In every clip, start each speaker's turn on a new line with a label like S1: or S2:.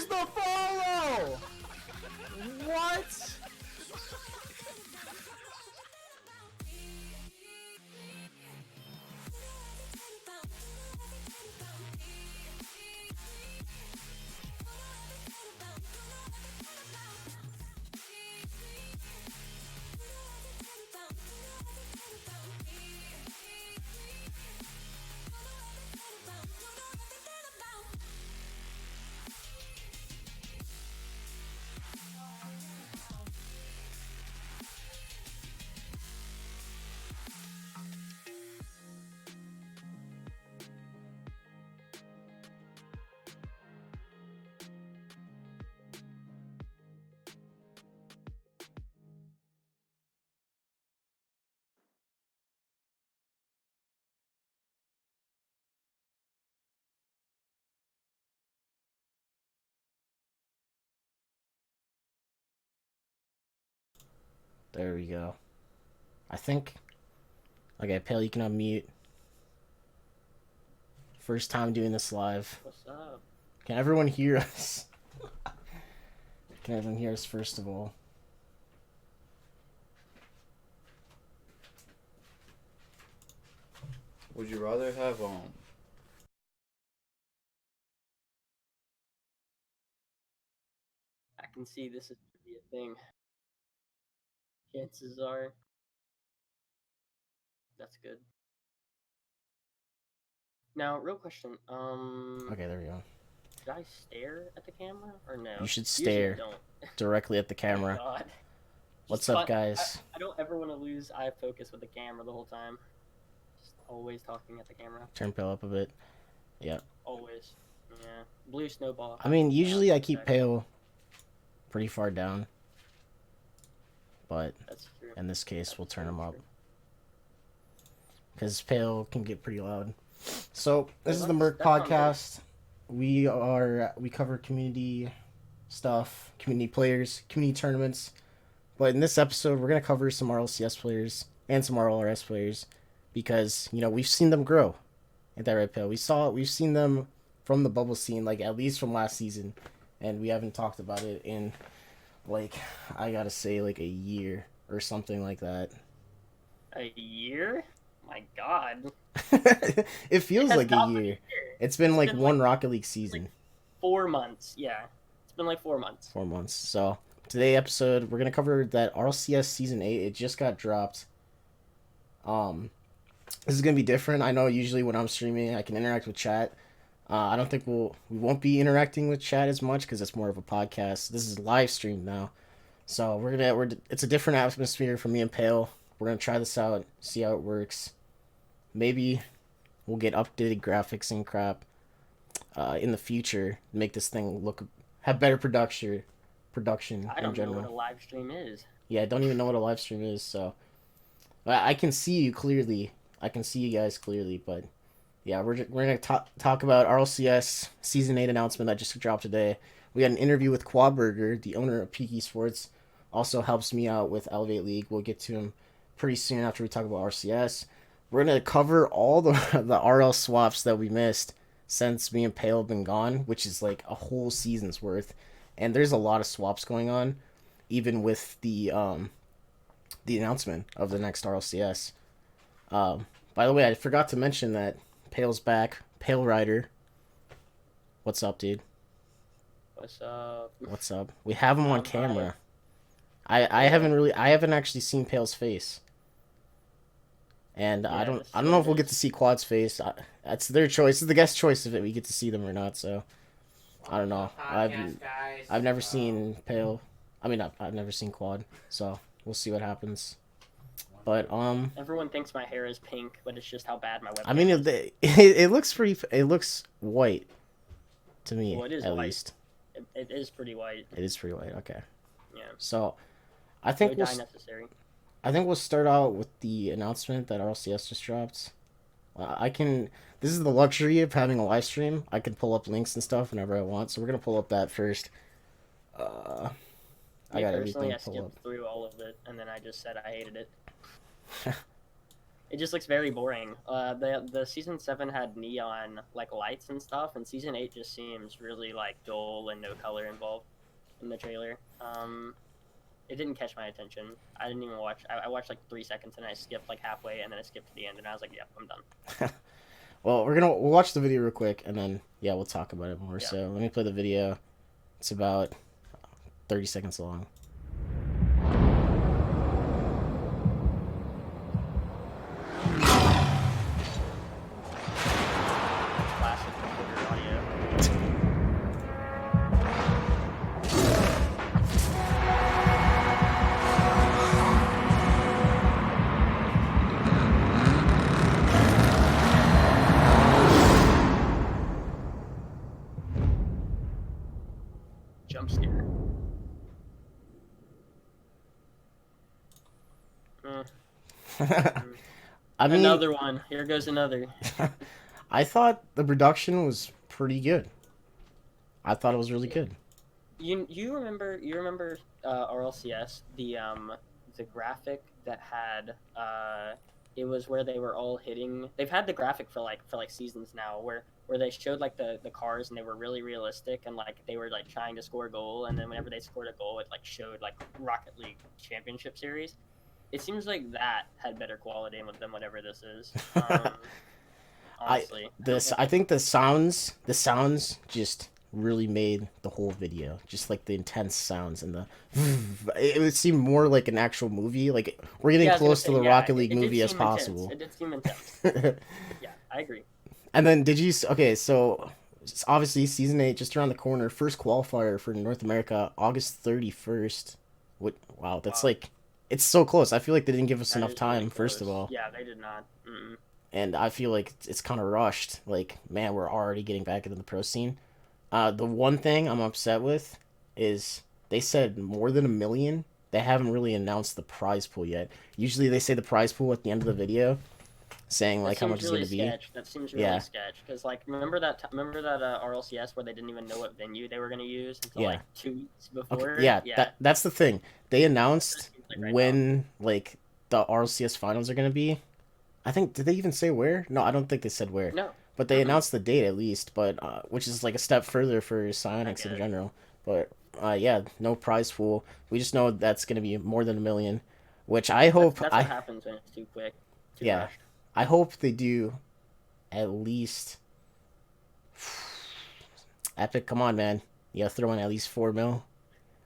S1: There's the follow! What? There we go. I think. Okay, Pale, you can unmute. First time doing this live.
S2: What's up?
S1: Can everyone hear us? Can everyone hear us first of all?
S3: Would you rather have
S2: I can see this is gonna be a thing. Chances are that's good. Now, real question.
S1: Okay, there we go.
S2: Should I stare at the camera or no?
S1: You should
S2: Usually I
S1: stare
S2: don't.
S1: directly at the camera.
S2: Oh, God.
S1: What's
S2: Just
S1: up, guys?
S2: I don't ever want to lose eye focus with the camera the whole time. Just always talking at the camera.
S1: Turn Pale up a bit. Yeah.
S2: Always. Yeah. Blue snowball.
S1: I mean, usually I keep Pale pretty far down. But
S2: That's true.
S1: in this case,
S2: That's
S1: we'll turn
S2: very
S1: him up.
S2: true.
S1: Because Pale can get pretty loud. So, this is the
S2: Well,
S1: Merc'd
S2: that's on
S1: podcast. We cover community stuff, community players, community tournaments. But in this episode, we're going to cover some RLCS players and some RLRS players. Because, you know, we've seen them grow. Ain't that right, Pale? We've seen them from the bubble scene, like, at least from last season. And we haven't talked about it in, like, I gotta say, like, a year or something like that.
S2: A year? My God.
S1: It feels
S2: has
S1: like a
S2: not been a
S1: year.
S2: year.
S1: It's been like
S2: been
S1: one
S2: like-
S1: Rocket League season.
S2: 4 months. Yeah. It's been like 4 months.
S1: 4 months. So today episode we're gonna cover that RLCS season 8. It just got dropped. This is gonna be different. I know usually when I'm streaming I can interact with chat. I don't think we won't be interacting with chat as much because it's more of a podcast. This is live stream now, so it's a different atmosphere for me and Pale. We're gonna try this out, see how it works. Maybe we'll get updated graphics and crap in the future, make this thing have better production
S2: I
S1: in
S2: don't know
S1: general.
S2: what a live stream is.
S1: Yeah, I don't even know what a live stream is, so I can see you clearly. I can see you guys clearly, but yeah, we're gonna talk about RLCS Season 8 announcement that just dropped today. We had an interview with QuaDBurger, the owner of Peaky Sports. Also helps me out with Elevate League. We'll get to him pretty soon after we talk about RCS. We're gonna cover all the RL swaps that we missed since me and Pale have been gone, which is like a whole season's worth. And there's a lot of swaps going on, even with the announcement of the next RLCS. By the way, I forgot to mention that Pale's back. PaLeRider. What's up, dude?
S2: What's up?
S1: What's up? We have him on
S2: I'm
S1: camera. I haven't actually seen Pale's face. And
S2: Yeah,
S1: I don't
S2: this
S1: know if we'll
S2: is-
S1: get to see Quad's face. That's their choice. It's the guest choice if we get to see them or not. So I don't know. I've never seen Pale. I mean, I've never seen Quad. So we'll see what happens. But
S2: Everyone thinks my hair is pink, but it's just how bad my webcam
S1: I mean,
S2: is.
S1: it looks pretty. It looks white to me,
S2: Well, it is
S1: at
S2: white.
S1: least.
S2: It is pretty white.
S1: It is pretty white. Okay.
S2: Yeah.
S1: So I
S2: No
S1: think
S2: dye necessary.
S1: we'll start out with the announcement that RLCS just dropped. This is the luxury of having a live stream. I can pull up links and stuff whenever I want. So we're gonna pull up that first. I got everything
S2: I
S1: pulled
S2: skipped
S1: up.
S2: through all of it, and then I just said I hated it. It just looks very boring. The season 7 had neon like lights and stuff, and season 8 just seems really like dull and no color involved in the trailer. It didn't catch my attention. I didn't even watch. I watched like 3 seconds and I skipped like halfway, and then I skipped to the end, and I was like, "Yep, I'm done."
S1: Well, we'll watch the video real quick, and then yeah, we'll talk about it more.
S2: Yeah.
S1: So let me play the video. It's about 30 seconds long.
S2: Classic computer audio. Jump scare.
S1: I mean,
S2: Another one. Here goes another.
S1: I thought the production was pretty good. I thought it was really good.
S2: You remember RLCS, the graphic that had it was where they were all hitting. They've had the graphic for like seasons now, where they showed like the cars, and they were really realistic, and like they were like trying to score a goal, and then whenever they scored a goal, it like showed like Rocket League Championship Series. It seems like that had better quality than whatever this is. Honestly,
S1: I think the sounds just really made the whole video, just like the intense sounds and the it would seem more like an actual movie, like we're getting close to the Rocket League movie as possible.
S2: It did seem intense. Yeah, I agree.
S1: And then okay, so obviously season 8 just around the corner, first qualifier for North America August 31st. Wow, that's like it's so close. I feel like they didn't give us
S2: That
S1: enough
S2: is
S1: time,
S2: really
S1: first of
S2: close.
S1: all.
S2: Yeah, they did not. Mm-mm.
S1: And I feel like it's kind of rushed. Like, man, we're already getting back into the pro scene. The one thing I'm upset with is they said more than 1 million. They haven't really announced the prize pool yet. Usually they say the prize pool at the end of the video, saying like how much
S2: really
S1: it's gonna
S2: sketch. That seems really sketch. Because like, remember that RLCS where they didn't even know what venue they were gonna use until like 2 weeks before.
S1: Okay, yeah. That's the thing. They announced like when like the RLCS finals are gonna be. I think, did they even say where? No, I don't think they said where.
S2: No.
S1: But they announced the date at least, but which is like a step further for Psionics in general. But yeah, no prize pool. We just know that's gonna be more than 1 million, which I hope.
S2: That's what happens when it's too quick. Too rushed.
S1: I hope they do at least. Epic, come on, man! You gotta throw in at least 4 mil.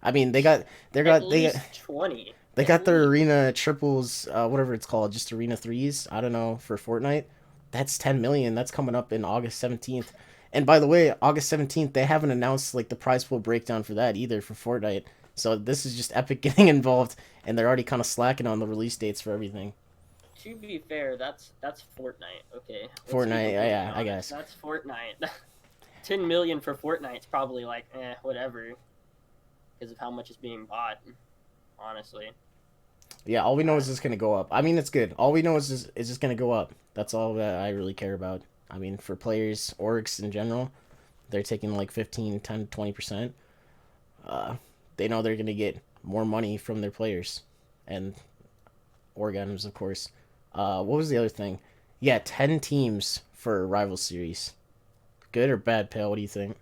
S1: I mean, they got
S2: 20.
S1: They got their arena triples, whatever it's called, just arena threes. I don't know, for Fortnite. That's 10 million. That's coming up in August 17th. And by the way, August 17th, they haven't announced like the prize pool breakdown for that either for Fortnite. So this is just Epic getting involved, and they're already kind of slacking on the release dates for everything.
S2: To be fair, that's Fortnite. Okay.
S1: Fortnite, yeah, I guess.
S2: That's Fortnite. 10 million for Fortnite's probably like, whatever, because of how much is being bought. Honestly.
S1: Yeah, all we know is it's gonna go up. I mean, it's good. All we know is just gonna go up. That's all that I really care about. I mean, for players, orgs in general, they're taking like 15, 10, 20%. They know they're gonna get more money from their players, and organs, of course. What was the other thing? Yeah, 10 teams for rival series. Good or bad, Pale? What do you think?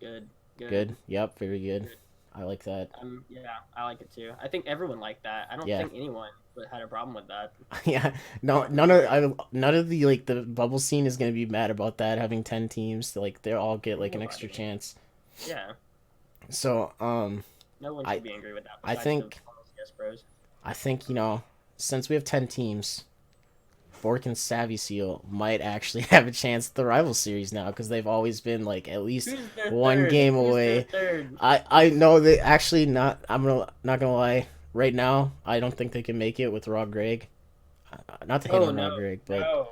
S2: Good.
S1: Good. Yep, very good. I like that.
S2: Yeah, I like it too. I think everyone liked that. I don't think anyone had a problem with that.
S1: Yeah, no, none of the like the bubble scene is gonna be mad about that, having 10 teams. Like they all get like an extra chance.
S2: Yeah.
S1: So
S2: no one should be angry with that.
S1: I think since we have 10 teams, Bork and Savvy Seal might actually have a chance at the rival series now, because they've always been like at least one game away. I know they actually not. Not gonna lie. Right now, I don't think they can make it with Raw Greg. Not to hate on Raw Greg, but
S2: no.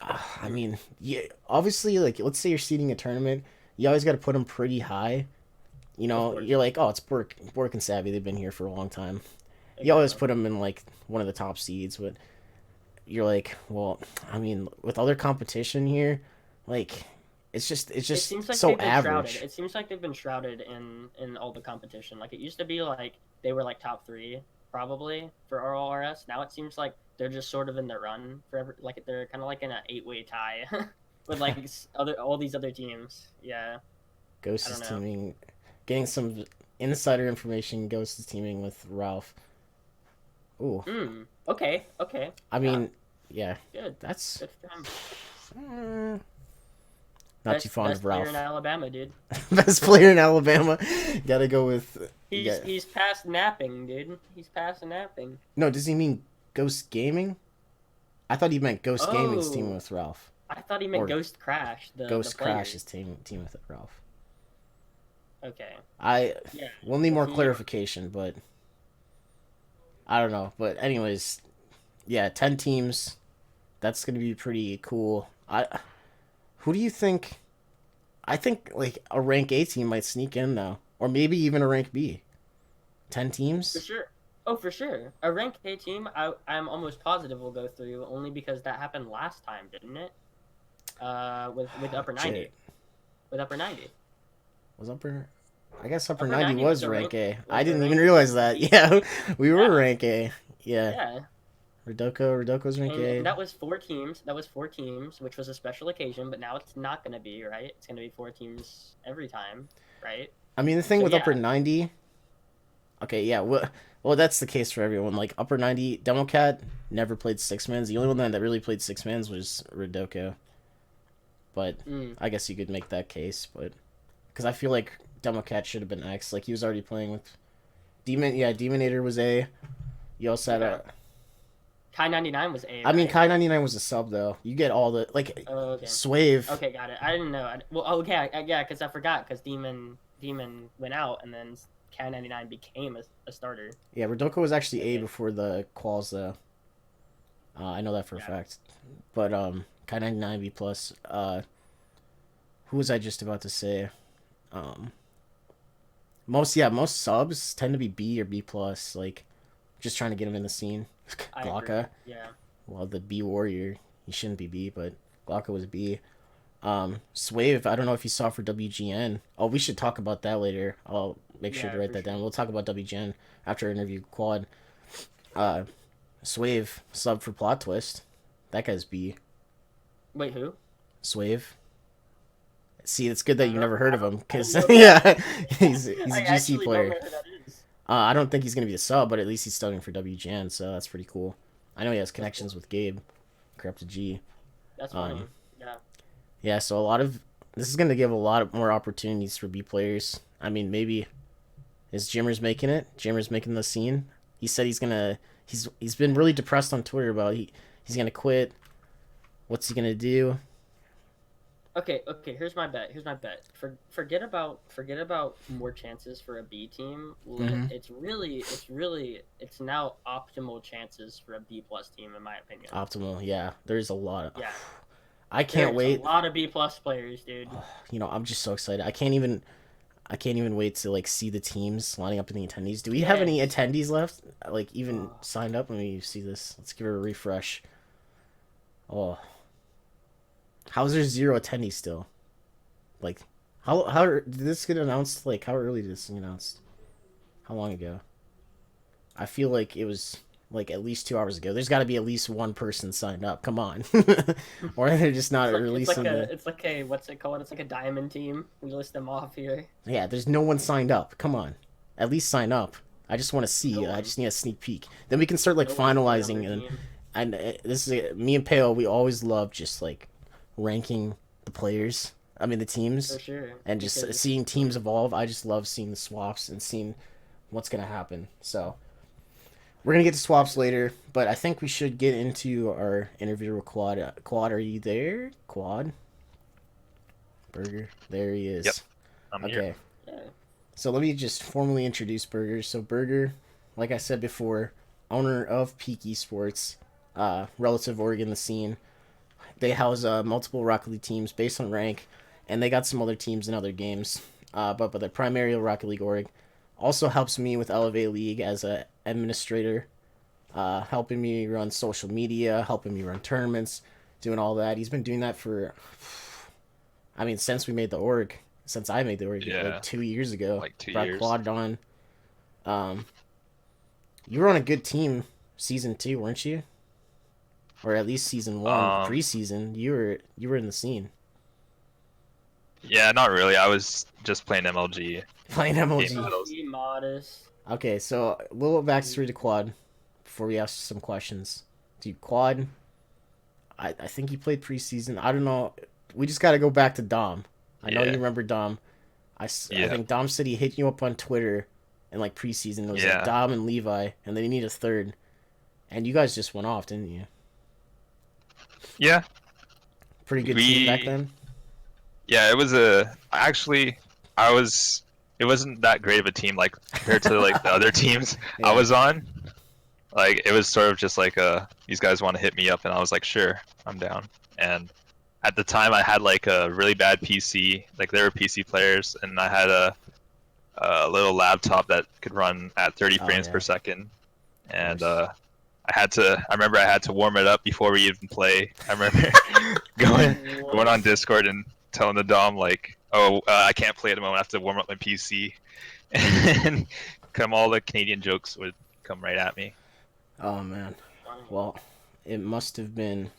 S1: I mean, yeah, obviously, like let's say you're seeding a tournament, you always got to put them pretty high. You know, you're like, oh, it's Bork and Savvy. They've been here for a long time. Exactly. You always put them in like one of the top seeds, but you're like, well, I mean, with other competition here, like it's just like so average.
S2: It seems like they've been shrouded in all the competition. Like it used to be like they were like top 3 probably for RLRS. Now it seems like they're just sort of in the run forever. Like they're kind of like in an 8-way tie with like all these other teams. Yeah, I
S1: Ghost is
S2: don't know.
S1: teaming, getting some insider information. Ghost is teaming with Ralph. Ooh,
S2: Okay. Okay.
S1: I
S2: Yeah.
S1: mean, yeah,
S2: Good.
S1: that's
S2: Good for him.
S1: not too fond
S2: Best
S1: of
S2: player in
S1: Ralph.
S2: Alabama, dude.
S1: Best player in Alabama. Gotta go with. Yeah.
S2: He's past napping, dude. He's past napping.
S1: No, does he mean Ghost Gaming? I thought he meant Ghost Gaming's teaming
S2: Oh,
S1: with Ralph.
S2: I thought he meant
S1: Or
S2: Ghost Crash, the
S1: Ghost
S2: player.
S1: Crash is team with Ralph.
S2: Okay.
S1: I
S2: Yeah.
S1: will need more
S2: He,
S1: clarification, but I don't know. But anyways, yeah, 10 teams. That's gonna be pretty cool. Who do you think? I think like a rank A team might sneak in though, or maybe even a rank B. 10
S2: for
S1: teams.
S2: sure. Oh, for sure. A rank A team, I'm almost positive will go through only because that happened last time, didn't it? With upper 90.
S1: Shit.
S2: With upper 90.
S1: Was upper? I guess upper
S2: Upper
S1: 90
S2: 90
S1: was
S2: was a
S1: rank A.
S2: rank
S1: I
S2: was a
S1: didn't even
S2: rank
S1: realize that. Yeah, we were
S2: Yeah.
S1: rank A. Yeah.
S2: Yeah.
S1: Rodoko's rank A.
S2: And that was 4 teams. That was 4 teams, which was a special occasion, but now it's not gonna be, right? It's gonna be 4 teams every time, right?
S1: I mean, the thing
S2: So
S1: with
S2: yeah.
S1: upper 90. Okay, yeah. Well, that's the case for everyone. Like upper 90, Democat never played six mans. The only one that really played six mans was Rodoko. But I guess you could make that case. But because I feel like Democat should have been X. Like he was already playing with Demon. Yeah, Demonator was A. You also had a.
S2: Kai 99 was A.
S1: I mean,
S2: right?
S1: Kai 99 was a sub though. You get all the like
S2: Oh, okay.
S1: Swave.
S2: Okay, got it. I didn't know. Well, okay, yeah, because I forgot because Demon went out and then Kai 99 became a starter.
S1: Yeah, Rodoko was actually A
S2: Okay.
S1: before the quals though. I know that for a fact. But Kai 99 B plus. Who was I just about to say? Most subs tend to be B or B plus. Like, just trying to get him in the scene.
S2: I agree.
S1: Glocka.
S2: Yeah.
S1: Well, the B warrior. He shouldn't be B, but Glocka was B. Swave. I don't know if you saw for WGN. Oh, we should talk about that later. I'll make sure
S2: Yeah,
S1: to write
S2: for
S1: that
S2: sure.
S1: down. We'll talk about WGN after our interview Quad. Swave sub for Plot Twist. That guy's B.
S2: Wait, who?
S1: Swave. See, it's good that you never heard of him, because
S2: I don't know.
S1: yeah, he's a
S2: I
S1: GC
S2: actually
S1: player.
S2: don't know who that is.
S1: I don't think he's gonna be a sub, but at least he's studying for WGN, so that's pretty cool. I know he has connections with Gabe, Corrupted G.
S2: That's funny. Yeah.
S1: Yeah, so this is gonna give a lot of more opportunities for B players. I mean, maybe is Jimmer's making it? Jimmer's making the scene. He said he's gonna. He's been really depressed on Twitter about he's gonna quit. What's he gonna do?
S2: Okay. Here's my bet. Forget about more chances for a B team. It's now optimal chances for a B plus team, in my opinion.
S1: Optimal, yeah. There's a lot of.
S2: Yeah.
S1: I can't wait.
S2: A lot of B plus players, dude.
S1: I'm just so excited. I can't even wait to like see the teams lining up in the attendees. Do we have any attendees left? Like even signed up? Let me see this. Let's give it a refresh. Oh, how's there 0 attendees still? Like, how did this get announced? Like, how early did this get announced? How long ago? I feel like it was like at least 2 hours ago. There's got to be at least one person signed up. Come on, or they're just not releasing
S2: It's like a what's it called? It's like a diamond team. We list them off here.
S1: Yeah, there's no one signed up. Come on, at least sign up. I just want to see. I just need a sneak peek. Then we can start like finalizing and this is me and Pale. We always love just like ranking the players. I mean the teams.
S2: For sure.
S1: And just seeing teams evolve. I just love seeing the swaps and seeing what's gonna happen. So we're gonna get to swaps later, but I think we should get into our interview with Quad. Quad, are you there? Quad? Burger. There he is.
S3: Yep. I'm here.
S2: Yeah.
S1: So let me just formally introduce Burger. So Burger, like I said before, owner of Peak Esports, relative Oregon the scene. They house multiple Rocket League teams based on rank, and they got some other teams in other games. But the primary Rocket League org also helps me with Elevate League as a administrator, helping me run social media, helping me run tournaments, doing all that. He's been doing that for, I mean, since we made the org. Since I made the org, like 2 years ago.
S3: Like 2
S1: Brought
S3: years.
S1: Quad on. You were on a good team season 2, weren't you? or at least season one, preseason. You were in the scene.
S3: Yeah, not really. I was just playing MLG.
S1: Playing
S3: Game
S1: MLG.
S3: battles.
S2: Be modest.
S1: Okay, so a little backstory to Quad before we ask some questions. Dude, Quad, I think he played preseason. I don't know. We just got to go back to Dom. I know you
S3: Yeah.
S1: remember Dom. I
S3: Yeah.
S1: think Dom said he hit you up on Twitter in like preseason. It was like
S3: Yeah.
S1: Dom and Levi, and then you need a third. And you guys just went off, didn't you?
S3: Yeah.
S1: Pretty good team back
S3: We
S1: then.
S3: Yeah, it was it wasn't that great of a team like compared to like the other teams I
S1: Yeah.
S3: was on. Like it was sort of just like these guys want to hit me up and I was like, sure, I'm down. And at the time I had like a really bad PC, like they were PC players, and I had a little laptop that could run at 30
S1: Oh,
S3: frames
S1: yeah.
S3: per second. And
S1: course.
S3: I remember I had to warm it up before we even play. I remember going on Discord and telling the Dom like, oh, I can't play at the moment. I have to warm up my PC, and all the Canadian jokes would come right at me.
S1: Oh man. Well, it must have been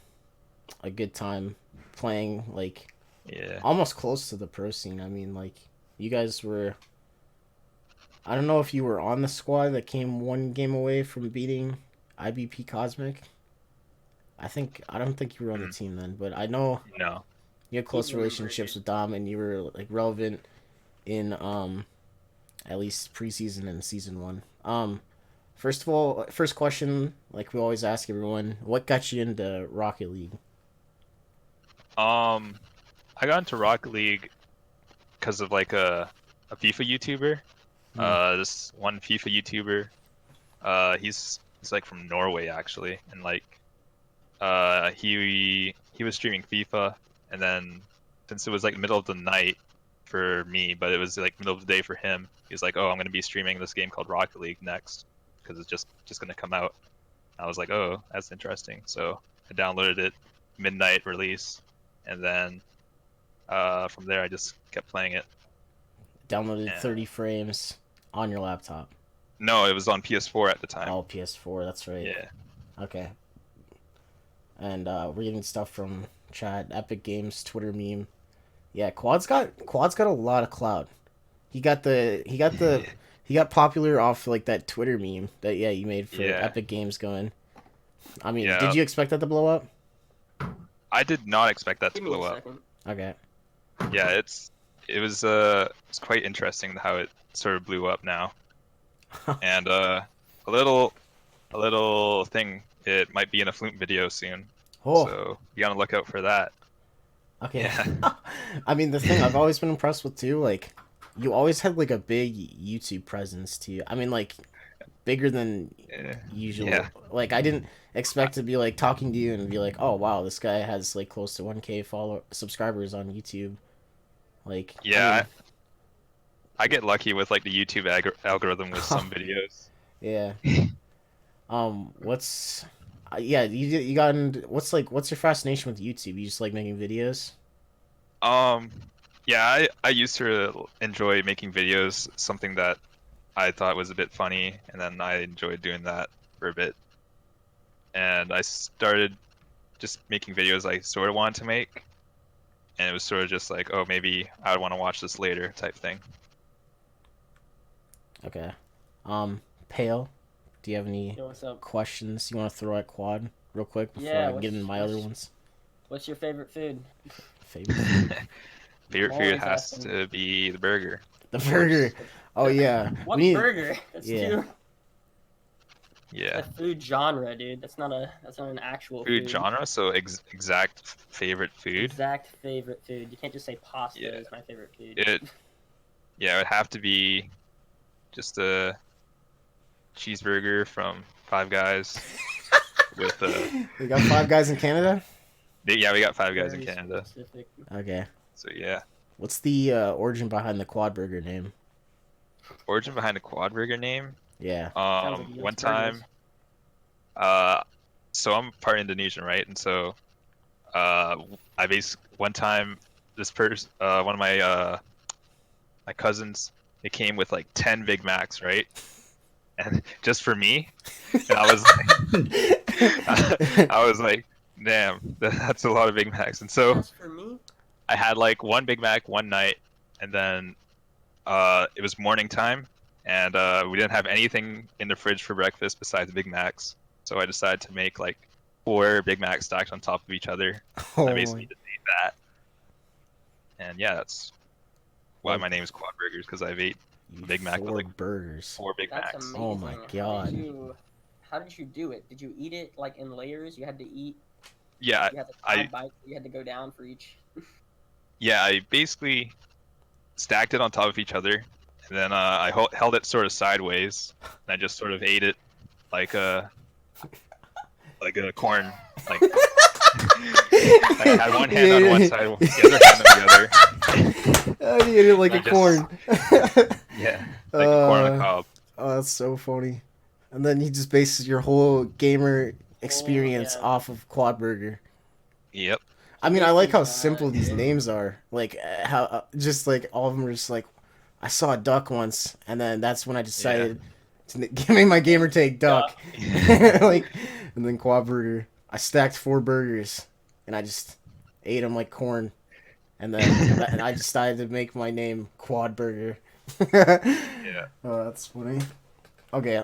S1: a good time playing like
S3: Yeah.
S1: almost close to the pro scene. I mean, like you guys were. I don't know if you were on the squad that came one game away from beating IBP Cosmic. I don't think you were on the team then, but I know
S3: No.
S1: you had close relationships with Dom, and you were like relevant in at least preseason and season one. First of all, first question, like we always ask everyone, what got you into Rocket League?
S3: I got into Rocket League because of like a FIFA YouTuber. This one FIFA YouTuber. He's like from Norway actually, and like he was streaming FIFA, and then since it was like middle of the night for me, but it was like middle of the day for him, he was like, oh, I'm gonna be streaming this game called Rocket League next because it's just gonna come out. I was like, oh, that's interesting. So I downloaded it, midnight release, and then from there I just kept playing it.
S1: Downloaded 30 frames on your laptop.
S3: No, it was on PS4 at the time.
S1: Oh, PS4, that's right.
S3: Yeah.
S1: Okay. And we're getting stuff from chat, Epic Games, Twitter meme. Yeah, Quad's got a lot of clout. He got popular off like that Twitter meme that you made for Epic Games going. I mean, did you expect that to blow up?
S3: I did not expect that to blow up.
S1: Okay.
S3: Yeah, it's quite interesting how it sort of blew up now. And a little thing, it might be in a Flume video soon.
S1: Oh.
S3: So be on the lookout for that.
S1: Okay.
S3: Yeah.
S1: I mean, the thing I've always been impressed with too, like you always had like a big YouTube presence too. I mean, like bigger than usual.
S3: Yeah.
S1: Like I didn't expect to be like talking to you and be like, oh wow, this guy has like close to 1K subscribers on YouTube. Like
S3: yeah, I get lucky with like the YouTube algorithm with some videos.
S1: Yeah. What's you got into, what's your fascination with YouTube? You just like making videos?
S3: Yeah, I used to enjoy making videos, something that I thought was a bit funny, and then I enjoyed doing that for a bit. And I started just making videos I sort of wanted to make, and it was sort of just like, oh, maybe I would want to watch this later type thing.
S2: Okay.
S1: Pale, do you have any questions you want to throw at Quad real quick before I get into my other ones?
S2: What's your favorite food?
S1: Favorite food?
S3: Favorite food has to be the burger.
S1: The burger. Oh yeah.
S2: What burger? That's
S3: Yeah.
S2: A food genre, dude. That's not an actual food
S3: genre. So exact favorite food.
S2: Exact favorite food. You can't just say pasta is my favorite food.
S3: It would have to be just a cheeseburger from Five Guys. With
S1: We got Five Guys in Canada.
S3: Yeah, we got Five Guys in Canada.
S2: Specific.
S1: Okay.
S3: So yeah.
S1: What's the origin behind the QuaDBurger name?
S3: Origin behind the QuaDBurger name?
S1: Yeah.
S3: One time, so I'm part Indonesian, right? And so, one time, this person, one of my cousins, it came with like 10 Big Macs, right? And just for me, and I was like, Damn, that's a lot of Big Macs. And so
S2: As for me,
S3: I had like one Big Mac one night, and then it was morning time, and we didn't have anything in the fridge for breakfast besides Big Macs. So I decided to make like 4 Big Macs stacked on top of each other. I
S1: Oh
S3: basically
S1: my.
S3: just ate that, and yeah, that's why
S1: Well,
S3: my name is QuaDBurgers, because I've ate
S1: you
S3: Big Mac with
S1: 4
S3: like
S1: burgers.
S3: 4 Big
S2: that's
S3: Macs.
S2: amazing.
S1: Oh my
S2: How
S1: god.
S2: did you do it? Did you eat it like in layers? You had to eat.
S3: Yeah,
S2: You had to
S3: I
S2: bite. You had to go down for each.
S3: I basically stacked it on top of each other, and then I held it sort of sideways, and I just sort of ate it like a corn. Like I had one hand on one side, the other hand on the other.
S1: I ate it like
S3: I
S1: a
S3: just-
S1: corn.
S3: Yeah, like a corn on the cob.
S1: Oh, that's so funny. And then you just base your whole gamer experience
S2: yeah.
S1: off of QuaDBurger.
S3: Yep.
S1: I mean, I like how
S2: Basically,
S1: simple these
S2: yeah.
S1: names are. Like how just like all of them are just like, I saw a duck once, and then that's when I decided to give me my gamer tag duck. Like, and then QuaDBurger. I stacked 4 burgers, and I just ate them like corn, and then and I decided to make my name QuaDBurger.
S3: Yeah.
S1: Oh, that's funny. Okay,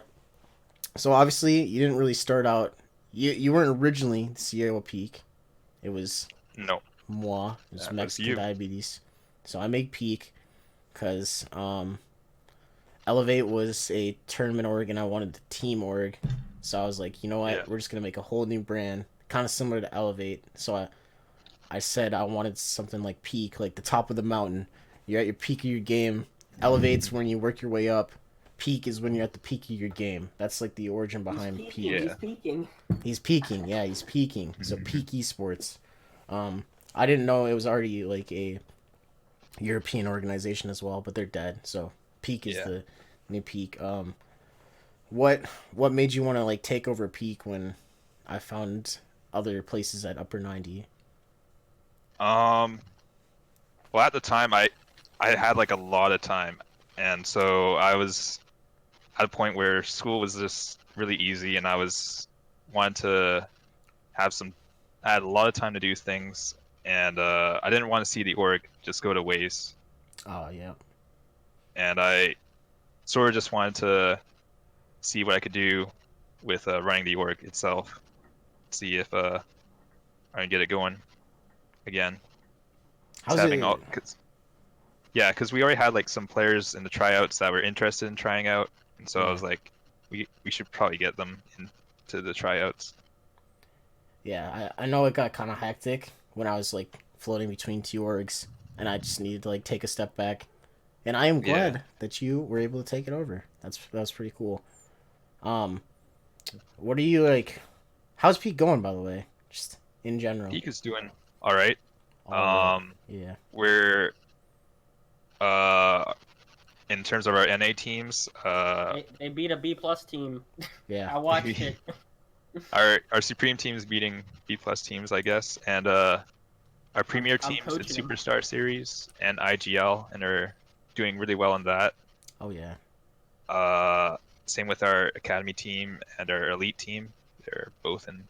S1: so obviously you didn't really start out. You weren't originally the CEO of Peak. It was
S3: No.
S1: moi. It was
S3: That was you.
S1: MexicanDiabetes. So I make Peak because Elevate was a tournament org and I wanted the team org. So I was like, you know what?
S3: Yeah.
S1: We're just gonna make a whole new brand, kind of similar to Elevate. So I said I wanted something like Peak, like the top of the mountain. You're at your peak of your game. Elevate's when you work your way up. Peak is when you're at the peak of your game. That's like the origin behind
S2: He's
S1: Peak.
S2: peaking.
S3: Yeah.
S2: He's peaking.
S1: He's peaking, yeah, he's peaking. So Peak Esports. I didn't know it was already like a European organization as well, but they're dead. So Peak is
S3: Yeah.
S1: the new Peak. What made you want to like take over Peak when I found other places at Upper 90?
S3: Well, at the time, I had like a lot of time, and so I was at a point where school was just really easy, and I was wanted to have some. I had a lot of time to do things, and I didn't want to see the org just go to waste.
S1: Oh yeah.
S3: And I sort of just wanted to see what I could do with running the org itself, see if I can get it going again.
S1: How's
S3: Having
S1: it?
S3: all, because we already had like some players in the tryouts that were interested in trying out, and so I
S1: Yeah.
S3: was like, we should probably get them into the tryouts.
S1: Yeah, I know it got kind of hectic when I was like floating between 2 orgs, and I just needed to like take a step back. And I am glad
S3: Yeah.
S1: that you were able to take it over. That was pretty cool. What are you like? How's Pete going, by the way? Just in general.
S3: Peak is doing all right.
S1: All right. Yeah.
S3: We're in terms of our NA teams,
S2: They beat a B+ team.
S1: Yeah.
S2: I watched it.
S3: our Supreme team is beating B+ teams, I guess, and our Premier
S2: I'm
S3: teams in
S2: coaching 'em.
S3: Superstar Series and IGL, and are doing really well in that.
S1: Oh yeah.
S3: Same with our Academy team and our Elite team. They're both in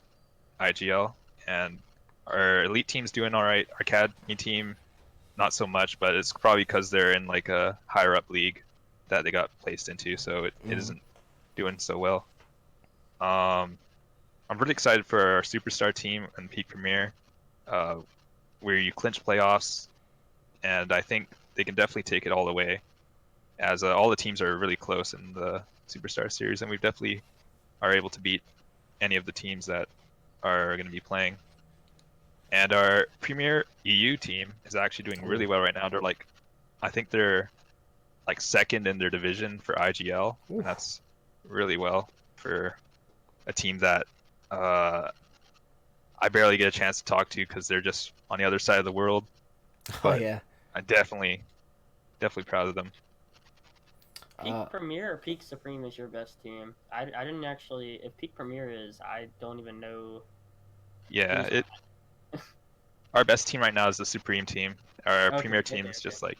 S3: IGL, and our Elite team's doing all right. Our Academy team, not so much, but it's probably because they're in like a higher up league that they got placed into, so it isn't doing so well. I'm really excited for our Superstar team and Peak Premier, where you clinch playoffs, and I think they can definitely take it all the way, as all the teams are really close in the Superstar Series, and we definitely are able to beat any of the teams that are going to be playing. And our Premier EU team is actually doing really well right now. They're like, I think they're like second in their division for IGL,
S1: Oof.
S3: and that's really well for a team that I barely get a chance to talk to because they're just on the other side of the world.
S1: Oh
S3: But
S1: yeah.
S3: I'm definitely proud of them.
S2: Peak Premier or Peak Supreme is your best team? I didn't actually. If Peak Premier is, I don't even know.
S3: Yeah,
S2: who's-
S3: our best team right now is the Supreme team. Our
S2: Okay,
S3: Premier
S2: okay,
S3: team is
S2: okay.
S3: just like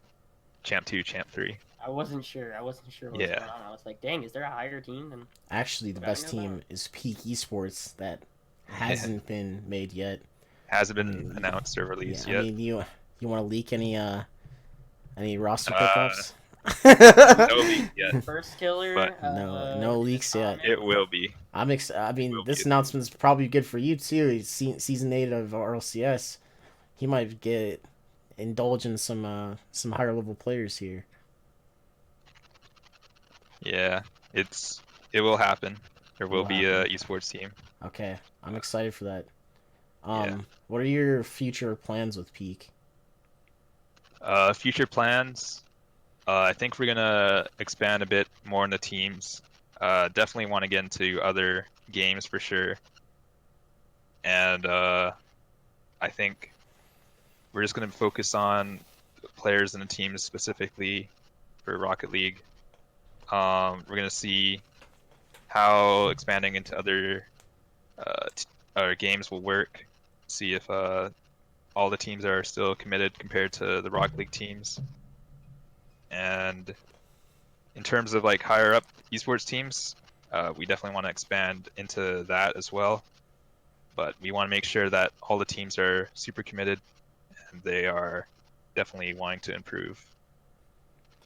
S3: Champ 2, Champ 3.
S2: I wasn't sure. I wasn't sure what was
S3: Yeah.
S2: going on. I was like, dang, is there a higher team than?
S1: Actually, the
S2: What I
S1: best
S2: know
S1: team
S2: about.
S1: is Peak Esports that hasn't been made yet.
S3: Hasn't
S1: I
S3: been
S1: mean,
S3: announced or
S1: yeah.
S3: released
S1: I
S3: yet.
S1: mean, you want to leak any roster
S3: Uh,
S1: pickups?
S3: no leak yet,
S2: First
S3: but
S2: killer.
S1: No
S2: Is it
S1: leaks yet.
S3: it will be.
S1: I
S3: It
S1: mean,
S3: will be.
S1: this announcement's probably good for you too. Season 8 of RLCS. He might indulge in some higher level players here.
S3: Yeah, it will happen. There
S1: It
S3: will
S1: will
S3: be a
S1: happen.
S3: esports team.
S1: Okay, I'm excited for that.
S3: Yeah.
S1: What are your future plans with Peak?
S3: Future plans. I think we're gonna expand a bit more in the teams. Definitely want to get into other games for sure. And I think we're just gonna focus on players in the teams specifically for Rocket League. We're gonna see how expanding into other games will work. See if all the teams are still committed compared to the Rocket League teams. And in terms of like higher up esports teams, we definitely want to expand into that as well. But we want to make sure that all the teams are super committed and they are definitely wanting to improve.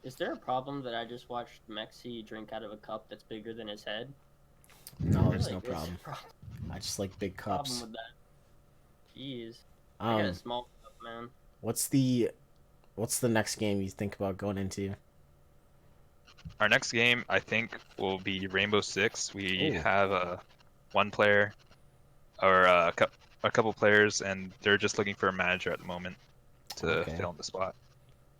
S2: Is there a problem that I just watched Mexi drink out of a cup that's bigger than his head?
S1: No,
S2: I
S1: there's
S2: feel
S1: no
S2: like there's
S1: problem.
S2: a
S1: I just like big
S2: problem
S1: cups.
S2: with that. Jeez. I got a
S1: Um,
S2: small cup, man.
S1: what's the next game you think about going into?
S3: Our next game, I think, will be Rainbow Six. We
S1: Oh,
S3: have one player or a couple players, and they're just looking for a manager at the moment to
S1: okay.
S3: fill in the spot.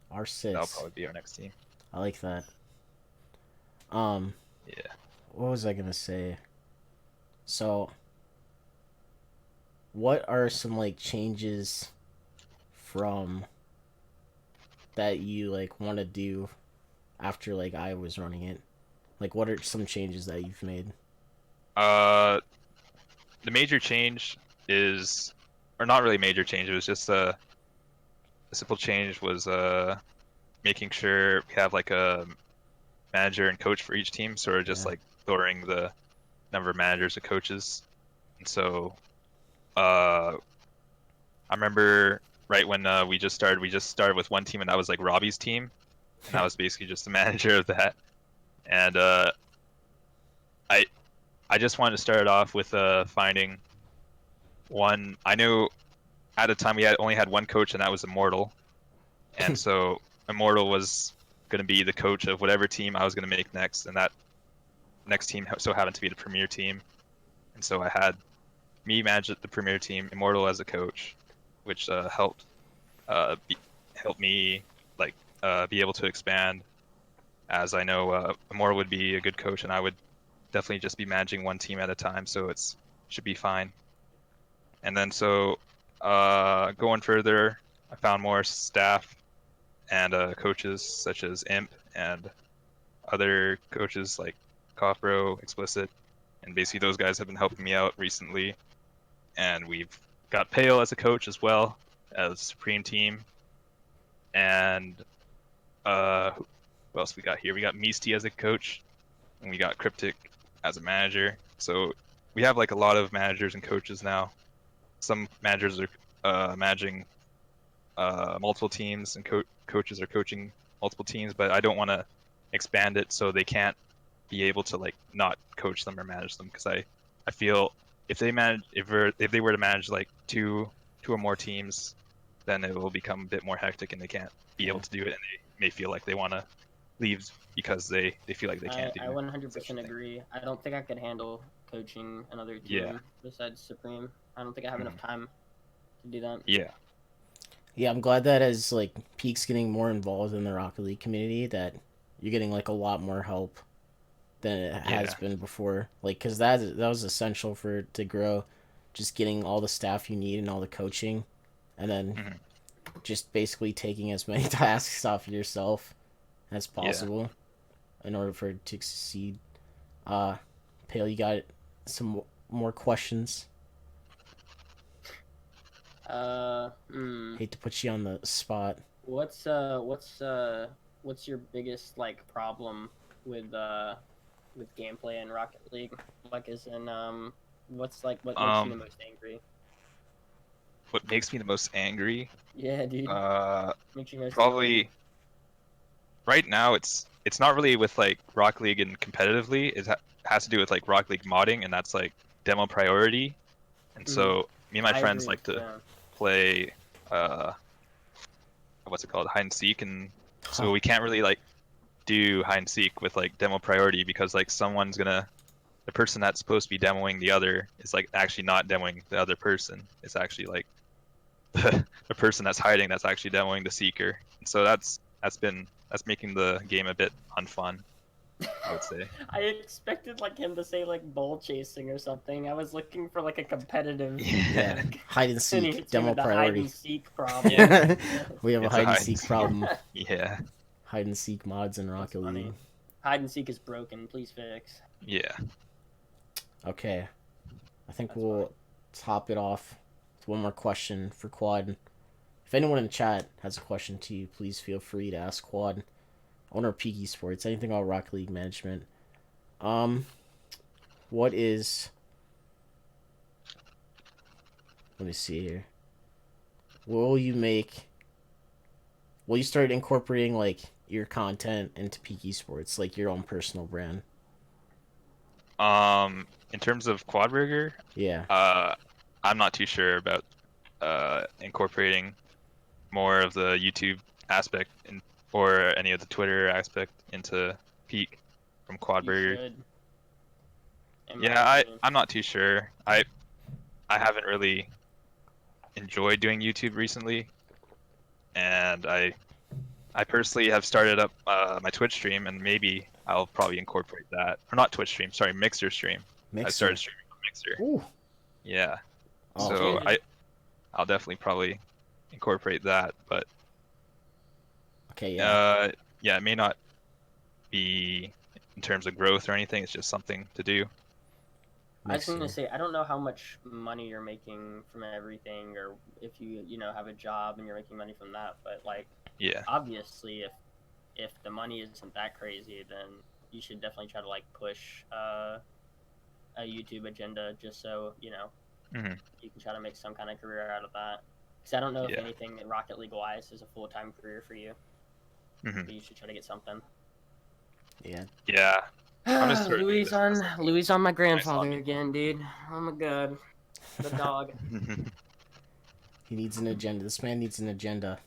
S3: That'll
S1: R6.
S3: probably be our next team.
S1: I like that. Um,
S3: Yeah.
S1: what was I gonna say? So, what are some like changes from that you like want to do after like I was running it? Like, what are some changes that you've made?
S3: Uh, the major change is, or not really major change. It was just a simple change was making sure we have like a manager and coach for each team, so we're just
S1: Yeah.
S3: like lowering the number of managers and coaches. And so, I remember right when we just started with one team, and that was like Robbie's team, and I was basically just the manager of that. And I I just wanted to start it off with finding one. I knew at the time we had only had one coach, and that was Immortal. And so Immortal was going to be the coach of whatever team I was going to make next, and that next team so happened to be the Premier team. And so I had me manage the Premier team, Immortal as a coach, which helped me like be able to expand. As I know, Immortal would be a good coach, and I would definitely just be managing one team at a time, so it's should be fine. And then so going further, I found more staff and coaches such as Imp and other coaches like Coffbro, Explicit, and basically those guys have been helping me out recently. And we've got Pale as a coach as well as Supreme Team, and who else we got here? We got Meesty as a coach, and we got Cryptic as a manager. So we have like a lot of managers and coaches now. Some managers are managing multiple teams, and coaches are coaching multiple teams. But I don't want to expand it so they can't be able to like not coach them or manage them, because I feel if they if they were to manage like two or more teams, then it will become a bit more hectic and they can't be able
S1: Yeah.
S3: to do it, and they may feel like they want to leave because they feel like they can't do
S2: I
S3: such a
S2: 100%
S3: thing.
S2: agree. I don't think I could handle coaching another
S3: Yeah.
S2: team besides Supreme. I don't think I have enough time to do that.
S3: Yeah.
S1: Yeah, I'm glad that as like Peak's getting more involved in the Rocket League community, that you're getting like a lot more help than it has
S3: Yeah.
S1: been before. Like, cause that was essential for it to grow. Just getting all the staff you need and all the coaching, and then
S3: Mhm.
S1: just basically taking as many tasks off yourself as
S3: Yeah.
S1: possible in order for it to succeed. Uh, Pale, you got some more questions? Hate to put you on the spot.
S2: What's your biggest like problem with gameplay in Rocket League? Like, as in What's like what makes you the
S3: Um,
S2: most angry?
S3: what makes me the most angry?
S2: Yeah, dude.
S3: Uh,
S2: Makes you most annoyed.
S3: Probably right now it's not really with like Rocket League and competitively. Has to do with like Rocket League modding, and that's like demo priority. And
S2: Mhm.
S3: so me and my
S2: I
S3: friends
S2: agree.
S3: like to
S2: Yeah.
S3: play uh what's it called, hide and seek, and
S1: Huh.
S3: so we can't really like do hide and seek with like demo priority because like the person that's supposed to be demoing the other is like actually not demoing the other person. It's actually like the person that's hiding that's actually demoing the seeker. And so that's making the game a bit unfun, I would say.
S2: I expected like him to say like ball chasing or something. I was looking for like a competitive
S1: Yeah,
S2: pick.
S1: hide and
S2: And he
S1: seek
S2: hits me
S1: demo
S2: with the hide and
S1: priority.
S2: seek problem.
S3: Yeah.
S1: We have a
S3: It's a
S1: hide and
S3: hide and
S1: seek
S3: seek.
S1: problem.
S3: Yeah.
S1: Hide and seek mods in
S2: That's
S1: Rocket League.
S2: funny. Hide and seek is broken. Please fix.
S3: Yeah.
S1: Okay, I think
S2: That's
S1: we'll top it off with one more question for Quad. If anyone in the chat has a question to you, please feel free to ask Quad. Owner of Peaky Sports, anything about Rocket League management. Um, what is? Let me see here. Will you make? Will you start incorporating like your content into Peaky Sports, like your own personal brand?
S3: In terms of QuaDBurger,
S1: Yeah.
S3: I'm not too sure about incorporating more of the YouTube aspect or any of the Twitter aspect into Peak from
S2: You
S3: QuaDBurger.
S2: should. In my
S3: Yeah,
S2: opinion.
S3: I'm not too sure. I haven't really enjoyed doing YouTube recently, and I personally have started up my Twitch stream, and maybe I'll probably incorporate that. Or not Twitch stream, sorry, Mixer stream. I started
S1: Mixer.
S3: streaming on Mixer.
S1: Ooh.
S3: Yeah.
S1: Oh.
S3: So
S2: should.
S3: I'll definitely probably incorporate that, but
S1: Okay. Yeah.
S3: yeah, it may not be in terms of growth or anything. It's just something to do.
S2: I was gonna
S1: Mixer.
S2: say I don't know how much money you're making from everything, or if you know have a job and you're making money from that. But like
S3: Yeah.
S2: obviously, if the money isn't that crazy, then you should definitely try to like push a YouTube agenda just so you know
S3: Hmm.
S2: you can try to make some kind of career out of that. Because I don't know if
S3: Yeah.
S2: anything in Rocket League wise is a full time career for you,
S3: Hmm.
S2: but you should try to get something.
S1: Yeah.
S3: Yeah. I'm just sort of doing
S2: Louis
S3: this
S2: on
S3: as like
S2: Louis on my
S3: nice
S2: grandfather
S3: hobby.
S2: again, dude. Oh my god, the dog.
S1: He needs an agenda. This man needs an agenda.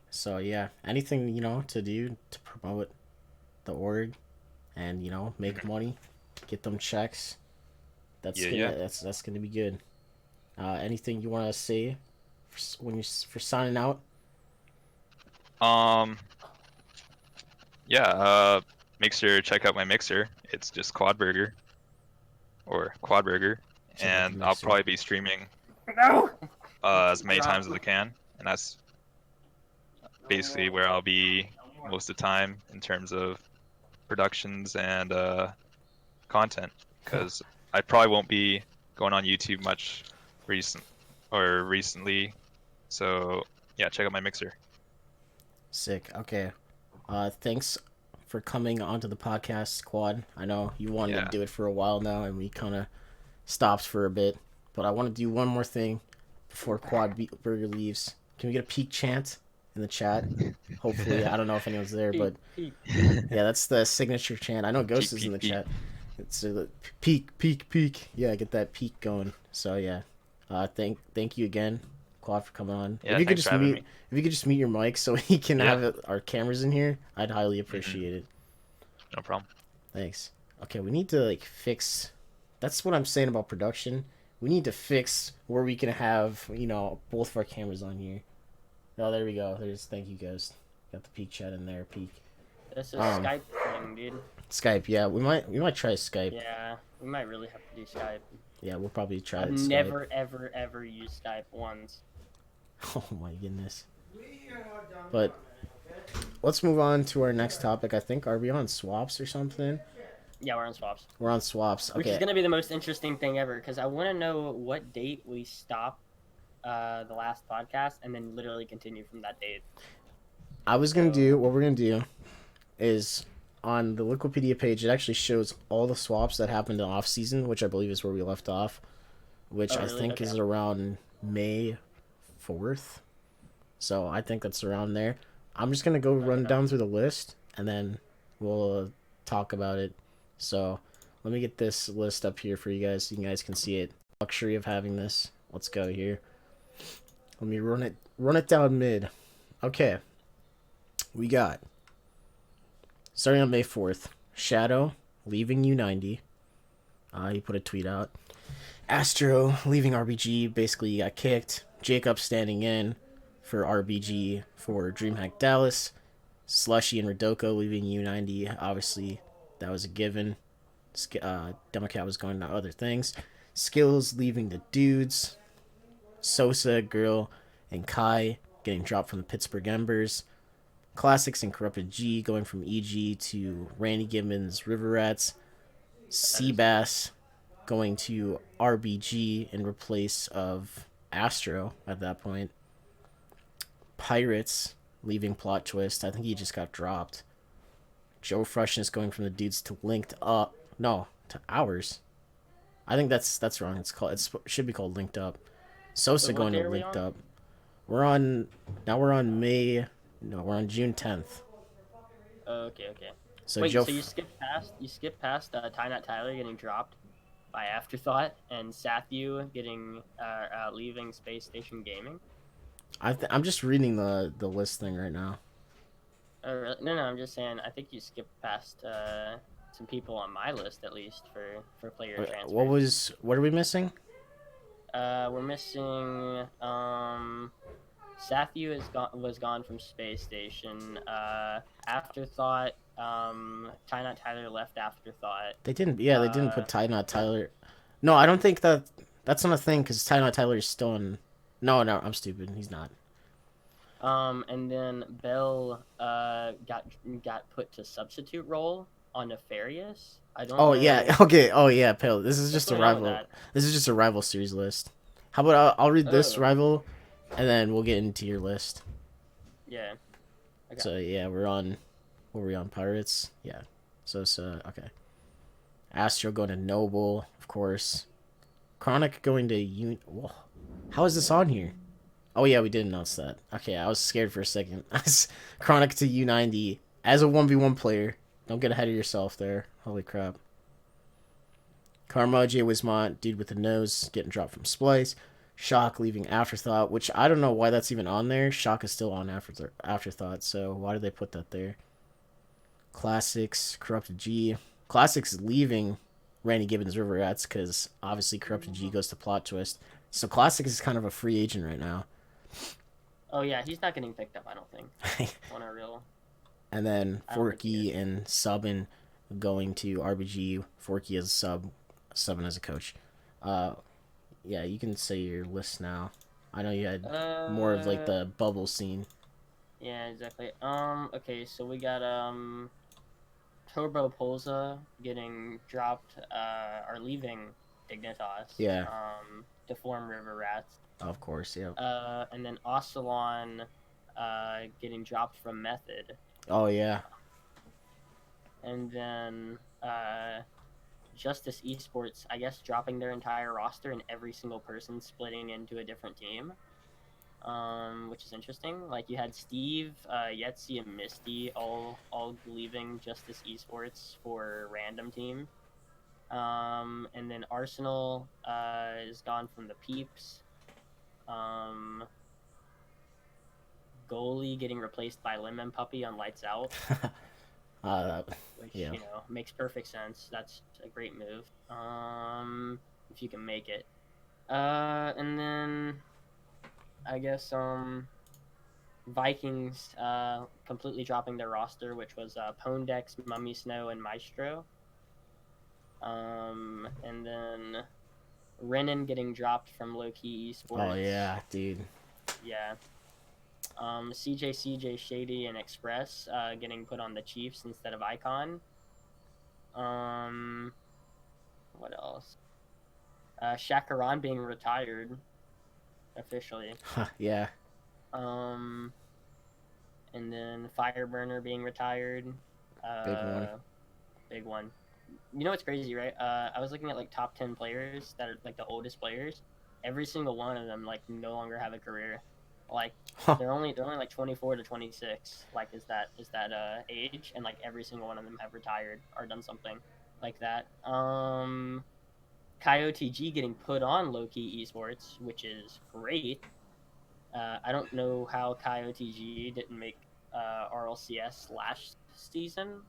S1: So yeah, anything to do to promote the org and make money, get them checks. That's
S3: Yeah,
S1: gonna
S3: yeah.
S1: that's gonna be good. Anything you want to say for signing out?
S3: Um. Yeah. Make sure to check out my Mixer. It's just QuaDBurger or QuaDBurger,
S1: Check out the
S3: and I'll
S1: Mixer.
S3: probably be streaming
S2: No.
S3: as many times as I can, and that's basically where I'll be most of the time in terms of productions and content, because I probably won't be going on YouTube much recently. So yeah, check out my Mixer.
S1: Sick. Okay. Thanks for coming onto the podcast, Quad. I know you wanted to
S3: Yeah.
S1: do it for a while now, and we kind of stopped for a bit. But I want to do one more thing before Burger leaves. Can we get a peak chant in the chat? Hopefully, I don't know if anyone's there, but
S2: Peak.
S1: yeah, that's the signature chant. I know Ghost
S3: Peak,
S1: is in
S3: peak,
S1: the
S3: peak.
S1: chat. It's peak, peak, peak. Yeah, get that peak going. So yeah, thank you again, Quad, for coming on.
S3: Yeah,
S1: If you could
S3: thanks
S1: just
S3: for having
S1: mute,
S3: me.
S1: if you could just mute your mic so we can
S3: Yeah.
S1: have our cameras in here, I'd highly appreciate it.
S3: No problem.
S1: Thanks. Okay, we need to fix. That's what I'm saying about production. We need to fix where we can have both of our cameras on here. Oh, there we go. Thank you guys. Got the peak chat in there. Peak.
S2: This is
S1: Um,
S2: Skype thing, dude.
S1: Skype. Yeah, we might try Skype.
S2: Yeah, we might really have to do Skype.
S1: Yeah, we'll probably try
S2: I've
S1: Skype.
S2: never, ever, ever used Skype once.
S1: Oh my goodness. But let's move on to our next topic. I think are we on swaps or something?
S2: Yeah, we're on swaps.
S1: We're on swaps.
S2: Which is
S1: Okay.
S2: gonna be the most interesting thing ever, because I want to know what date we stop the last podcast, and then literally continue from that date.
S1: I was gonna do what we're gonna do is on the Wikipedia page. It actually shows all the swaps that happened in off season, which I believe is where we left off. which
S2: Oh,
S1: I
S2: really?
S1: think
S2: Okay.
S1: is around May 4th. So I think that's around there. I'm just gonna go run
S2: Okay.
S1: down through the list and then we'll talk about it. So let me get this list up here for you guys so you guys can see it. Luxury of having this. Let's go here. Let me run it down mid. Okay. We got starting on May 4th, Shadow leaving U90. He put a tweet out. Astro leaving RBG, basically got kicked. Jacob standing in for RBG for DreamHack Dallas. Slushy and Rodoko leaving U90. Obviously, that was a given. Democat was going to other things. Skills leaving the dudes. Sosa, Girl, and Kai getting dropped from the Pittsburgh Embers. Classics and Corrupted G going from EG to Randy Gibbons, River Rats. Seabass going to RBG in replace of Astro at that point. Pirates leaving Plot Twist. I think he just got dropped. Joe Freshness going from the dudes to Linked Up. No, to ours. I think that's wrong. It should be called Linked Up. Sosa
S2: So what
S1: going to
S2: day are we
S1: Linked
S2: on?
S1: Up. We're on we're on May. No, we're on June 10th.
S2: Okay, okay.
S1: So
S2: Wait,
S1: Joe.
S2: so you skipped past Ty Not Tyler getting dropped by Afterthought and Sathu getting leaving Space Station Gaming?
S1: I'm just reading the list thing right now.
S2: Oh, really? No, no, I'm just saying. I think you skipped past some people on my list at least for player transfers.
S1: What are we missing?
S2: We're missing Sathu was gone from Space Station. Afterthought. Ty Not Tyler left Afterthought.
S1: They didn't. Yeah, they didn't
S2: Uh,
S1: put Ty Not Tyler. No, I don't think that's not a thing because Ty Not Tyler is still in. No, no, I'm stupid. He's not.
S2: and then Bell got put to substitute role on Nefarious. I don't
S1: Oh
S2: know
S1: yeah. Okay. Oh yeah. Pale. This is
S2: what's
S1: just a
S2: going on with
S1: rival.
S2: that.
S1: This is just a rival series list. How about I'll read this
S2: Oh,
S1: rival, and then we'll get into your list.
S2: yeah. Okay.
S1: So yeah, we're on. What were we on? Pirates. Yeah. So okay. Astro going to Noble, of course. Chronic going to Whoa. How is this on here? Oh yeah, we did announce that. Okay, I was scared for a second. Chronic to U90 as a 1v1 player. Don't get ahead of yourself there. Holy crap. Karma, J Wismont, dude with the nose, getting dropped from Splice. Shock leaving Afterthought, which I don't know why that's even on there. Shock is still on Afterthought, so why did they put that there? Classics, Corrupted G. Classics leaving Randy Gibbons River Rats because obviously Corrupted G goes to Plot Twist. So Classics is kind of a free agent right now.
S2: Oh yeah, he's not getting picked up. I don't think. On a real.
S1: And then
S2: I don't think he
S1: Forky and Subin going to RBG. Forky as a sub, Subin as a coach. Yeah, you can say your list now. I know you had more of like the bubble scene.
S2: Yeah, exactly. Okay, so we got Turbo Polza getting dropped, or leaving Dignitas.
S1: Yeah.
S2: To form River Rats.
S1: Of course, yeah.
S2: And then Ocelon, getting dropped from Method.
S1: Oh yeah.
S2: And then Justice Esports, I guess, dropping their entire roster and every single person splitting into a different team. Which is interesting. Like you had Steve, Yetzi, and Misty all leaving Justice Esports for random team. And then Arsenal is gone from the Peeps. Goalie getting replaced by Lemon Puppy on Lights Out, which
S1: yeah.
S2: Makes perfect sense. That's a great move. If you can make it. And then I guess Vikings completely dropping their roster, which was Pondex, Mummy Snow, and Maestro. And then Renan getting dropped from Low Key Esports.
S1: Oh yeah, dude.
S2: Yeah. CJ, Shady, and Express getting put on the Chiefs instead of Icon. What else? Shakaran being retired officially.
S1: Yeah.
S2: And then Fireburner being retired.
S1: Big one.
S2: Big one. you know what's crazy, right? I was looking at like top 10 players that are like the oldest players. Every single one of them like no longer have a career. Like
S1: Huh.
S2: they're only like 24 to 26. Like is that age, and like every single one of them have retired or done something like that. QuaDBurger getting put on low key esports, which is great. I don't know how QuaDBurger didn't make RLCS last season,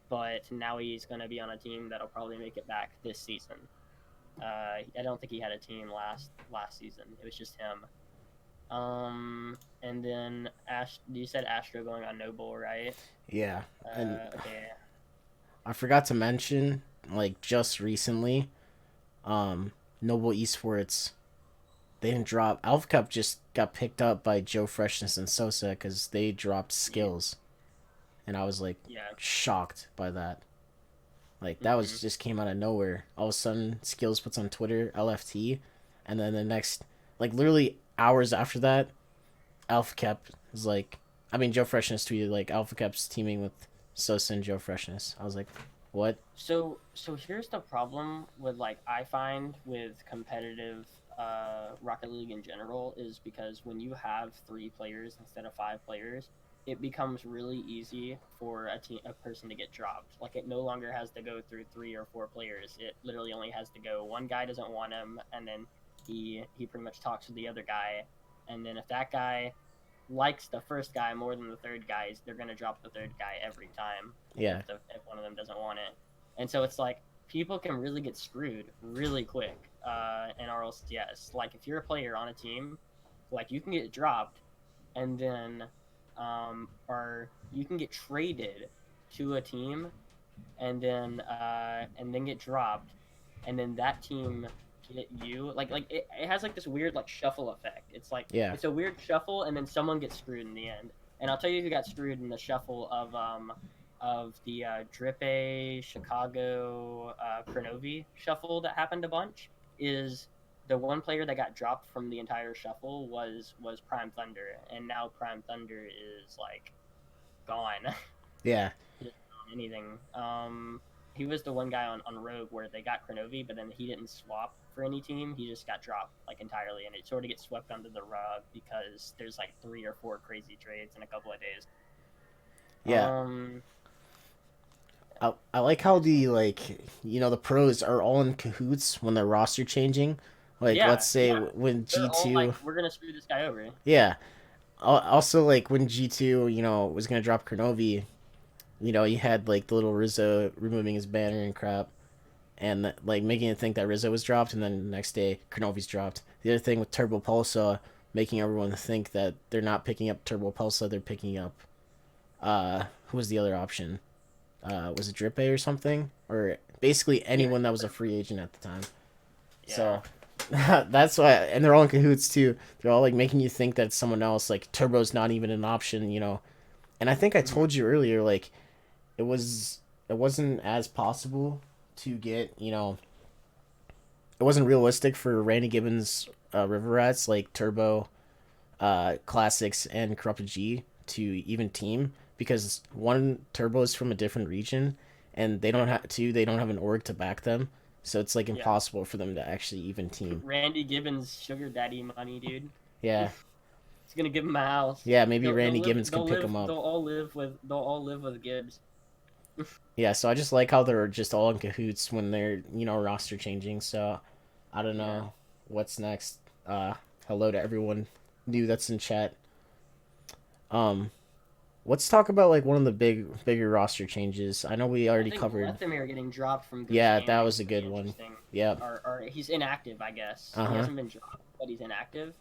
S2: but now he's going to be on a team that'll probably make it back this season. I don't think he had a team last season. It was just him. And then you said Astro going on Noble, right?
S1: Yeah, and
S2: Okay.
S1: I forgot to mention, like just recently, Noble Esports, they didn't drop. Alpha Cup just got picked up by Joe Freshness and Sosa because they dropped skills, and I was like
S2: Yeah.
S1: shocked by that. Like that was just came out of nowhere. All of a sudden, skills puts on Twitter LFT, and then the next, like literally hours after that, Alpha Cup was like, I mean Joe Freshness tweeted like Alpha Cup's teaming with Sosa and Joe Freshness. I was like, what?
S2: So here's the problem with like I find with competitive Rocket League in general is because when you have 3 players instead of 5 players, it becomes really easy for a person to get dropped. Like it no longer has to go through 3 or 4 players. It literally only has to go one guy doesn't want him, and then he pretty much talks to the other guy, and then if that guy likes the first guy more than the third guy, they're gonna drop the third guy every time
S1: Yeah,
S2: if one of them doesn't want it. And so it's like people can really get screwed really quick in RLCS. Like if you're a player on a team, like you can get dropped, and then or you can get traded to a team, and then get dropped, and then that team get you like it has like this weird like shuffle effect. It's like
S1: yeah,
S2: it's a weird shuffle, and then someone gets screwed in the end. And I'll tell you who got screwed in the shuffle of the Drippe Chicago Cronovi shuffle that happened a bunch is the one player that got dropped from the entire shuffle was Prime Thunder, and now Prime Thunder is like gone.
S1: yeah,
S2: Anything. He was the one guy on Rogue where they got Cronovi, but then he didn't swap for any team. He just got dropped like entirely, and it sort of gets swept under the rug because there's like 3 or 4 crazy trades in a couple of days.
S1: yeah.
S2: Um,
S1: I like how the the pros are all in cahoots when their roster changing. Like let's
S2: yeah,
S1: say
S2: yeah.
S1: when
S2: They're all like,
S1: G2,
S2: we're gonna screw this guy over.
S1: yeah. Also like when G2, was gonna drop Kronovi, you had like the little Rizzo removing his banner and crap, and like making it think that Rizzo was dropped, and then the next day Kronovi's dropped. The other thing with Turbo Pulsa, making everyone think that they're not picking up Turbo Pulsa, they're picking up who was the other option? Was it Drippe or something? Or basically anyone that was a free agent at the time.
S2: Yeah.
S1: So that's why, and they're all in cahoots too. They're all like making you think that it's someone else. Like Turbo's not even an option. And I think I told you earlier, like it wasn't as possible to get. It wasn't realistic for Randy Gibbons, River Rats like Turbo, Classics, and Corrupted G to even team because one Turbo is from a different region, and they don't have an org to back them, so it's like
S2: Yeah.
S1: impossible for them to actually even team.
S2: Randy Gibbons sugar daddy money, dude.
S1: Yeah,
S2: He's gonna give him a house.
S1: yeah. Maybe
S2: They'll
S1: Randy
S2: live,
S1: Gibbons
S2: they'll
S1: can pick
S2: live,
S1: them up.
S2: They'll all live with Gibbs.
S1: Yeah, so I just like how they're just all in cahoots when they're roster changing. So I don't know what's next. Hello to everyone new that's in chat. Let's talk about like one of the bigger roster changes. I know we already covered.
S2: Lethamyr getting dropped from Ghost
S1: Yeah,
S2: Gaming
S1: that was
S2: is
S1: a
S2: pretty
S1: good one.
S2: interesting.
S1: Yep.
S2: Or he's inactive, I guess.
S1: Uh-huh.
S2: He hasn't been dropped, but he's inactive.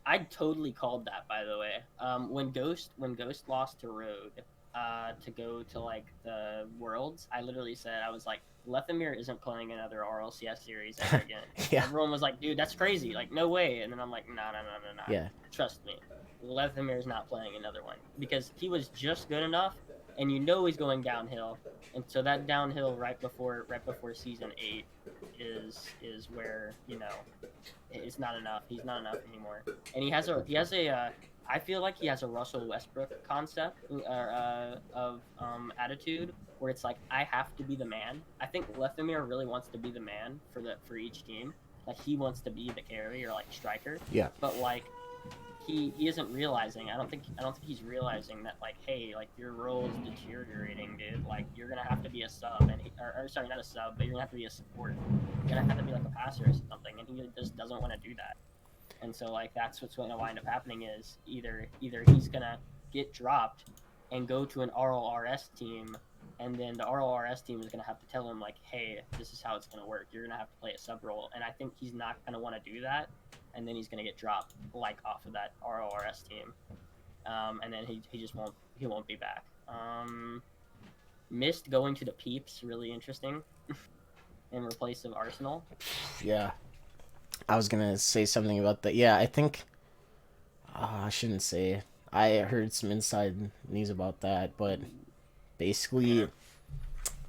S2: I totally called that, by the way. When Ghost lost to Rogue, to go to like the Worlds, I literally said, I was like, Lethamyr isn't playing another RLCS series ever again.
S1: Yeah.
S2: Everyone was like, dude, that's crazy. Like, no way. And then I'm like, no.
S1: Yeah.
S2: Trust me. Lethamyr's not playing another one because he was just good enough, and he's going downhill, and so that downhill right before season 8 is where it's not enough. He's not enough anymore, and he has a I feel like he has a Russell Westbrook concept of attitude where it's like I have to be the man. I think Lefemir really wants to be the man for each team. Like he wants to be the carry or like striker.
S1: Yeah.
S2: But like he isn't realizing. I don't think he's realizing that like hey like your role is deteriorating, dude. Like you're gonna have to be a sub or sorry not a sub, but you're gonna have to be a support. You're gonna have to be like a passer or something, and he just doesn't want to do that. And so like that's what's going to wind up happening is either he's gonna get dropped and go to an RLRS team, and then the RLRS team is gonna have to tell him like, hey, this is how it's gonna work. You're gonna have to play a sub role, and I think he's not gonna want to do that, and then he's gonna get dropped like off of that RLRS team, and then he just won't be back. Missed going to the Peeps, really interesting, in replace of Arsenal.
S1: Yeah. I was gonna say something about that. Yeah, I think I shouldn't say. I heard some inside news about that, but basically,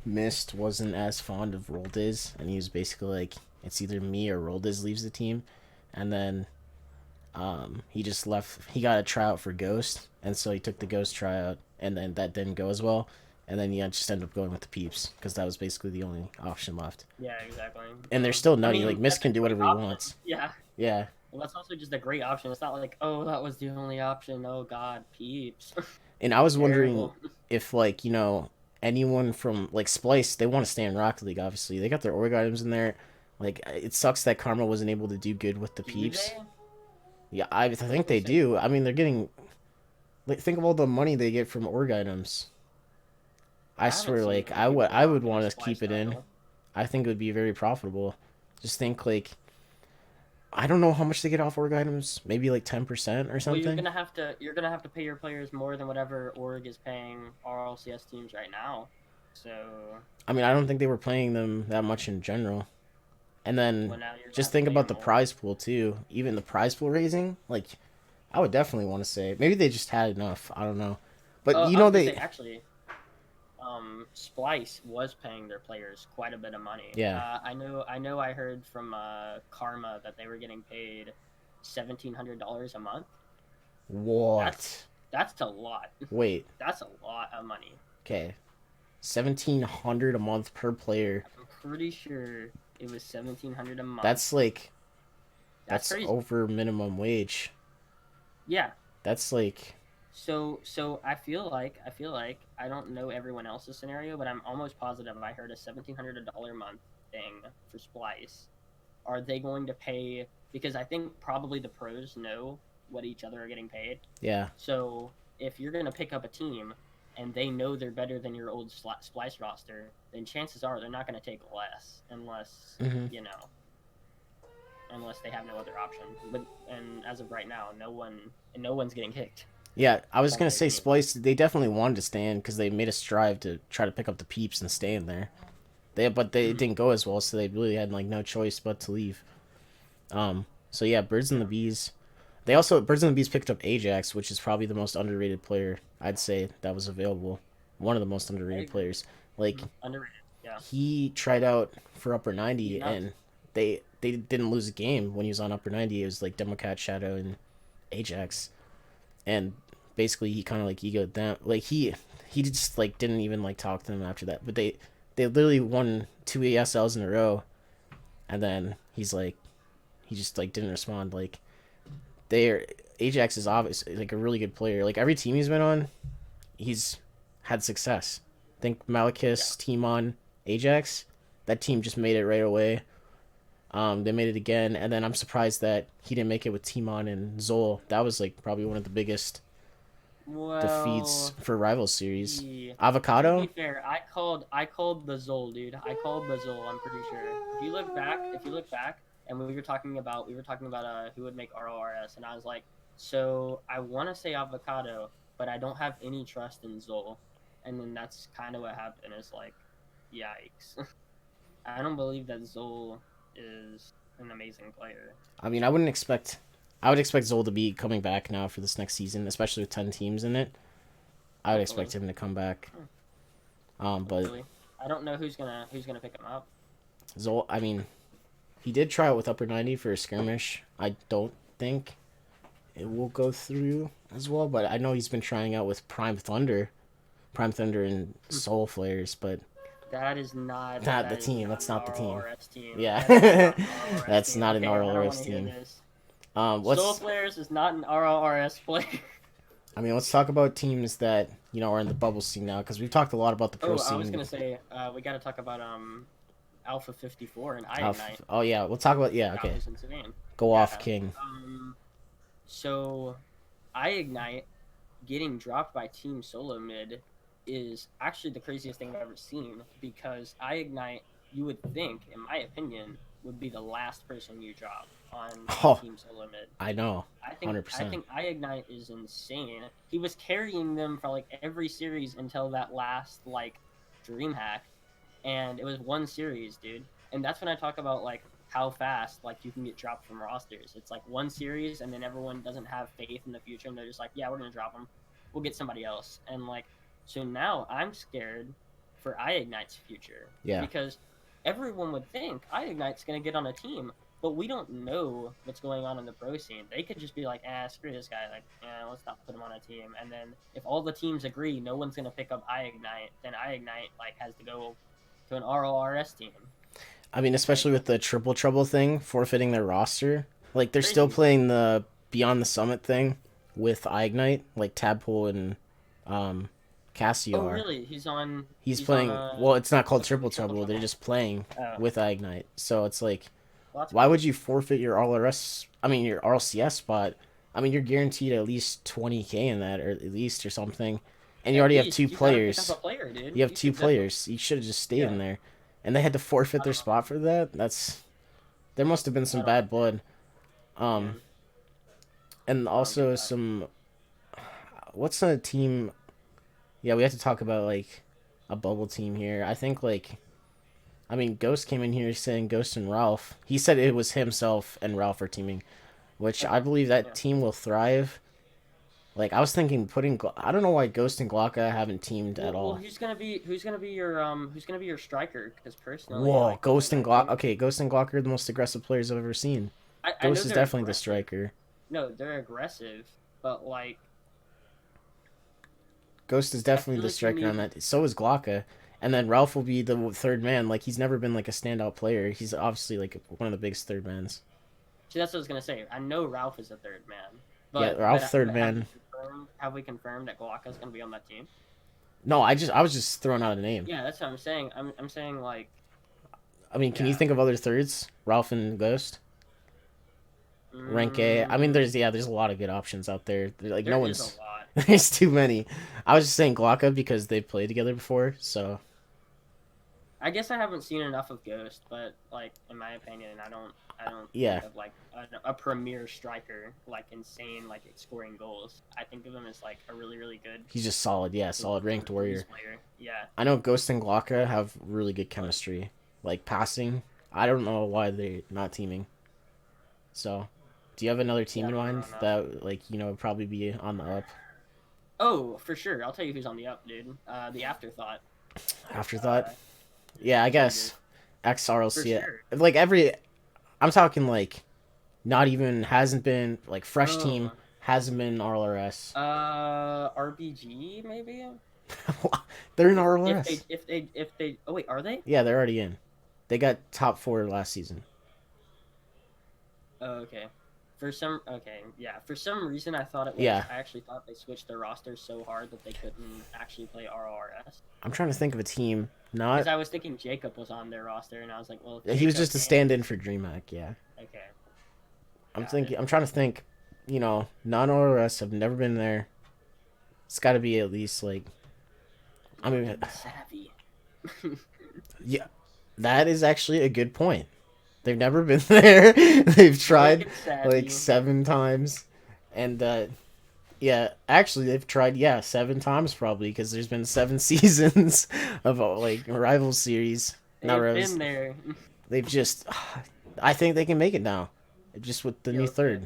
S1: Mist wasn't as fond of Roldiz, and he was basically like, it's either me or Roldiz leaves the team, and then he just left. He got a tryout for Ghost, and so he took the Ghost tryout, and then that didn't go as well, and then he just ended up going with the Peeps because that was basically the only option left.
S2: Yeah, exactly.
S1: And they're still nutty.
S2: I mean,
S1: like Mist can do whatever he
S2: option.
S1: wants.
S2: Yeah.
S1: Yeah.
S2: Well, that's also just a great option. It's not like, oh, that was the only option. Oh God, Peeps.
S1: And I was wondering
S2: Terrible.
S1: if, like, anyone from, like, Splice, they want to stay in Rocket League, obviously. They got their org items in there. Like, it sucks that Karma wasn't able to do good with the
S2: Do
S1: Peeps.
S2: they?
S1: Yeah, I think they do. I mean, they're getting... Like, think of all the money they get from org items. I
S2: haven't
S1: swear,
S2: seen
S1: like,
S2: many
S1: I would
S2: people on
S1: want to
S2: Splice
S1: keep it in.
S2: though.
S1: I think it would be very profitable. Just think, like... I don't know how much they get off org items. Maybe, like, 10% or
S2: Well,
S1: something?
S2: you're gonna have to pay your players more than whatever org is paying RLCS teams right now. So.
S1: I mean, I don't think they were playing them that much in general. And then
S2: Well, now you're gonna
S1: just
S2: have to
S1: think
S2: pay
S1: about
S2: them
S1: the
S2: more.
S1: prize pool too. Even the prize pool raising, like I would definitely want to say maybe they just had enough. I don't know, but
S2: I was gonna say, actually, Splice was paying their players quite a bit of money.
S1: Yeah.
S2: I know. I heard from Karma that they were getting paid $1,700 a month.
S1: What?
S2: That's a lot.
S1: Wait.
S2: That's a lot of money.
S1: Okay. 1,700 a month per player.
S2: I'm pretty sure it was 1,700 a month.
S1: That's like
S2: That's crazy.
S1: over minimum wage.
S2: Yeah.
S1: That's like
S2: So I feel like I don't know everyone else's scenario, but I'm almost positive I heard a $1,700 a month thing for Splice. Are they going to pay? Because I think probably the pros know what each other are getting paid.
S1: yeah.
S2: So if you're gonna pick up a team and they know they're better than your old Splice roster, then chances are they're not gonna take less unless
S1: Mhm.
S2: unless they have no other option. But as of right now, no one's getting kicked.
S1: Yeah, I was
S2: That's
S1: gonna
S2: their
S1: say
S2: team.
S1: Splice. They definitely wanted to stay in because they made a strive to try to pick up the Peeps and stay in there. But it didn't go as well, so they really had like no choice but to leave. So yeah, Birds and the Bees. They also Birds and the Bees picked up Ajax, which is probably the most underrated player I'd say that was available. One of the most underrated
S2: agree.
S1: players. Like
S2: Underrated. Yeah.
S1: he tried out for Upper 90
S2: He's nuts.
S1: and they didn't lose a game when he was on Upper 90. It was like Democat, Shadow, and Ajax, and basically he kind of like egoed them. Like he just like didn't even like talk to them after that. But they literally won 2 ESLs in a row, and then he just like didn't respond. Like Ajax is obviously like a really good player. Like every team he's been on, he's had success. Think Malekith, Timon, Ajax. That team just made it right away. They made it again, and then I'm surprised that he didn't make it with Timon and Zol. That was like probably one of the biggest defeats for Rivals Series.
S2: To
S1: Avocado?
S2: be fair, I called the Zol, dude. I called the Zol. I'm pretty sure. If you look back, and we were talking about who would make RORS, and I was like, so I want to say Avocado, but I don't have any trust in Zol, and then that's kind of what happened. It's like, yikes. I don't believe that Zol is an amazing player.
S1: I mean, I would expect Zol to be coming back now for this next season, especially with 10 teams in it. I would
S2: Hopefully.
S1: expect him to come back. But
S2: Hopefully. I don't know who's gonna pick him up.
S1: Zol, I mean, he did try out with Upper 90 for a skirmish. I don't think it will go through as well. But I know he's been trying out with Prime Thunder and Soul Flares, but
S2: That is not
S1: not the
S2: that is
S1: team.
S2: not
S1: That's
S2: an
S1: not the team.
S2: RLRS team. That is
S1: Yeah,
S2: not an RLRS
S1: that's
S2: team.
S1: not an
S2: Okay, I don't want
S1: RLRS
S2: to hear
S1: team.
S2: this. Soul
S1: Let's.
S2: Flares is not an RLRS player.
S1: I mean, let's talk about teams that are in the bubble scene now, because we've talked a lot about the pro
S2: Oh,
S1: scene.
S2: I was gonna say we got to talk about Alpha 54 and iIgnite.
S1: Oh yeah, we'll talk about
S2: That
S1: okay.
S2: was insane.
S1: Go
S2: Yeah.
S1: off, King.
S2: So iIgnite getting dropped by Team Solo Mid is actually the craziest thing I've ever seen, because iIgnite, you would think, in my opinion, would be the last person you drop on
S1: Oh.
S2: Team Solo Mid.
S1: I know.
S2: I think
S1: 100%.
S2: I think iIgnite is insane. He was carrying them for like every series until that last like DreamHack, and it was one series, dude. And that's when I talk about like how fast like you can get dropped from rosters. It's like one series, and then everyone doesn't have faith in the future, and they're just like, yeah, we're gonna drop them. We'll get somebody else. And like, so now I'm scared for iIgnite's future.
S1: Yeah.
S2: Because everyone would think iIgnite's gonna get on a team, but we don't know what's going on in the pro scene. They could just be like, screw this guy. Like, let's not put him on a team. And then if all the teams agree no one's going to pick up iIgnite, then iIgnite, like, has to go to an RLRS team.
S1: I mean, especially with the Triple Trouble thing, forfeiting their roster. Like, they're
S2: Crazy.
S1: still playing the Beyond the Summit thing with iIgnite, like Tadpole and Cassio
S2: Oh,
S1: are.
S2: really?
S1: He's playing. Well, it's not called Triple
S2: Trouble.
S1: Trouble. They're just playing
S2: Oh.
S1: with iIgnite. So it's like,
S2: Well,
S1: why would you forfeit your RLRS? I mean, your RLCS spot. I mean, you're guaranteed at least 20K in that, or at least or something. And you already have two players. You have two players. You should have just stayed in there. And they had to forfeit their spot for that. There must have been some bad blood. And also some. What's a team? Yeah, we have to talk about like a bubble team here. I think like. I mean, Ghost came in here saying Ghost and Ralph. He said it was himself and Ralph are teaming, which I believe that team will thrive. Like, I was thinking I don't know why Ghost and Glocka haven't teamed at all.
S2: Well, who's gonna be your striker? Because personally,
S1: Whoa,
S2: like,
S1: Ghost and Glocka. Okay, Ghost and Glocka are the most aggressive players I've ever seen. Ghost is definitely the striker.
S2: No, they're aggressive, but like.
S1: Ghost is definitely the striker on that. So is Glocka. And then Ralph will be the third man. Like, he's never been, like, a standout player. He's obviously, like, one of the biggest third mans.
S2: See, that's what I was going to say. I know Ralph is a third man.
S1: But, yeah, Ralph third man.
S2: Have we confirmed that Glocka's going to be on that team?
S1: No, I was just throwing out a name.
S2: Yeah, that's what I'm saying. I'm saying, like...
S1: I mean, can you think of other thirds? Ralph and Ghost? Rank A. I mean, there's a lot of good options out there. Like, no one's...
S2: Is a lot.
S1: There's too many. I was just saying Glocka because they've played together before, so...
S2: I guess I haven't seen enough of Ghost, but like in my opinion, I don't
S1: think
S2: of like a premier striker, like insane, like scoring goals. I think of him as like a really, really good.
S1: He's just solid, solid ranked warrior.
S2: Player. Yeah.
S1: I know Ghost and Glocka have really good chemistry, like passing. I don't know why they're not teaming. So, do you have another team in mind that would probably be on the up?
S2: Oh, for sure. I'll tell you who's on the up, dude. The Afterthought.
S1: Afterthought. Yeah, I guess XRLCS.
S2: Sure.
S1: Like I'm talking like, hasn't been like fresh team, hasn't been RLRS.
S2: RBG maybe.
S1: They're in RLRS.
S2: If they. Oh wait, are they?
S1: Yeah, they're already in. They got top 4 last season.
S2: Oh, okay. For some reason I thought it was.
S1: Yeah.
S2: I actually thought they switched their roster so hard that they couldn't actually play RLRS.
S1: I'm trying to think of a team.
S2: Because I was thinking Jacob was on their roster, and I was like, well.
S1: He was just a stand-in for DreamHack, yeah.
S2: Okay.
S1: I'm trying to think. Non-RLRS have never been there. It's got to be at least like. I mean.
S2: Savvy.
S1: Yeah, that is actually a good point. They've never been there. They've tried like 7 times. And yeah, actually they've tried 7 times probably, because there's been 7 seasons of like rival series.
S2: They've been there.
S1: They've just I think they can make it now. Just with the new third.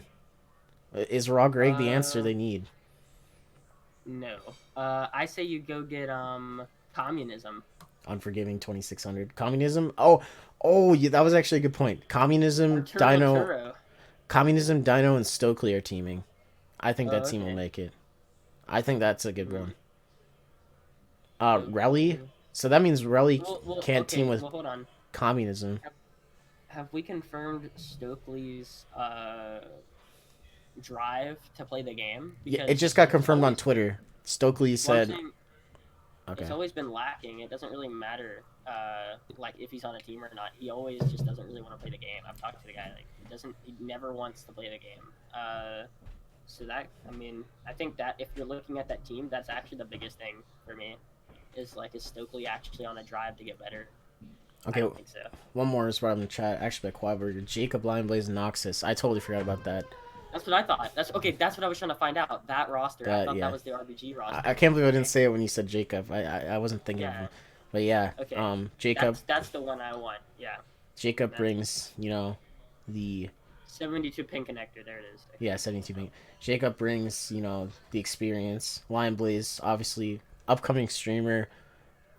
S1: Is Raw Greg the answer they need?
S2: No. I say you go get Communism.
S1: Unforgiving 2600. Communism? Oh, yeah, that was actually a good point. Communism, Dino, and Stokely are teaming. I think that team will
S2: Okay.
S1: make it. I think that's a good one.
S2: Okay.
S1: Relly. So that means Relly can't team
S2: Okay.
S1: with
S2: Well, hold on.
S1: communism.
S2: Have we confirmed Stokely's drive to play the game?
S1: Yeah, it just
S2: Because
S1: got
S2: it's
S1: confirmed on
S2: always
S1: Twitter. Stokely
S2: well, I'm
S1: said,
S2: saying it's
S1: "Okay,
S2: always been lacking. It doesn't really matter, like if he's on a team or not. He always just doesn't really want to play the game. I've talked to the guy, like he never wants to play the game. So that, I mean, I think that if you're looking at that team, that's actually the biggest thing for me. Is Stokely actually on a drive to get better? I
S1: okay."
S2: don't think so.
S1: One more is right in the chat. Actually, by QuaDBurger, Jacob, Lion Blaze, and Noxus. I totally forgot about that.
S2: That's what I thought. That's okay. That's what I was trying to find out. That roster, I
S1: That
S2: thought that
S1: yeah.
S2: was the RBG roster.
S1: I can't believe I didn't
S2: Okay.
S1: say it when you said Jacob. I wasn't thinking of
S2: Yeah.
S1: him, but yeah.
S2: Okay.
S1: Jacob.
S2: That's the one I want. Yeah.
S1: Jacob
S2: That's
S1: brings the
S2: 72 pin connector. There it is. Okay.
S1: yeah 72 ping. Jacob brings the experience. Lion Blaze, obviously upcoming streamer,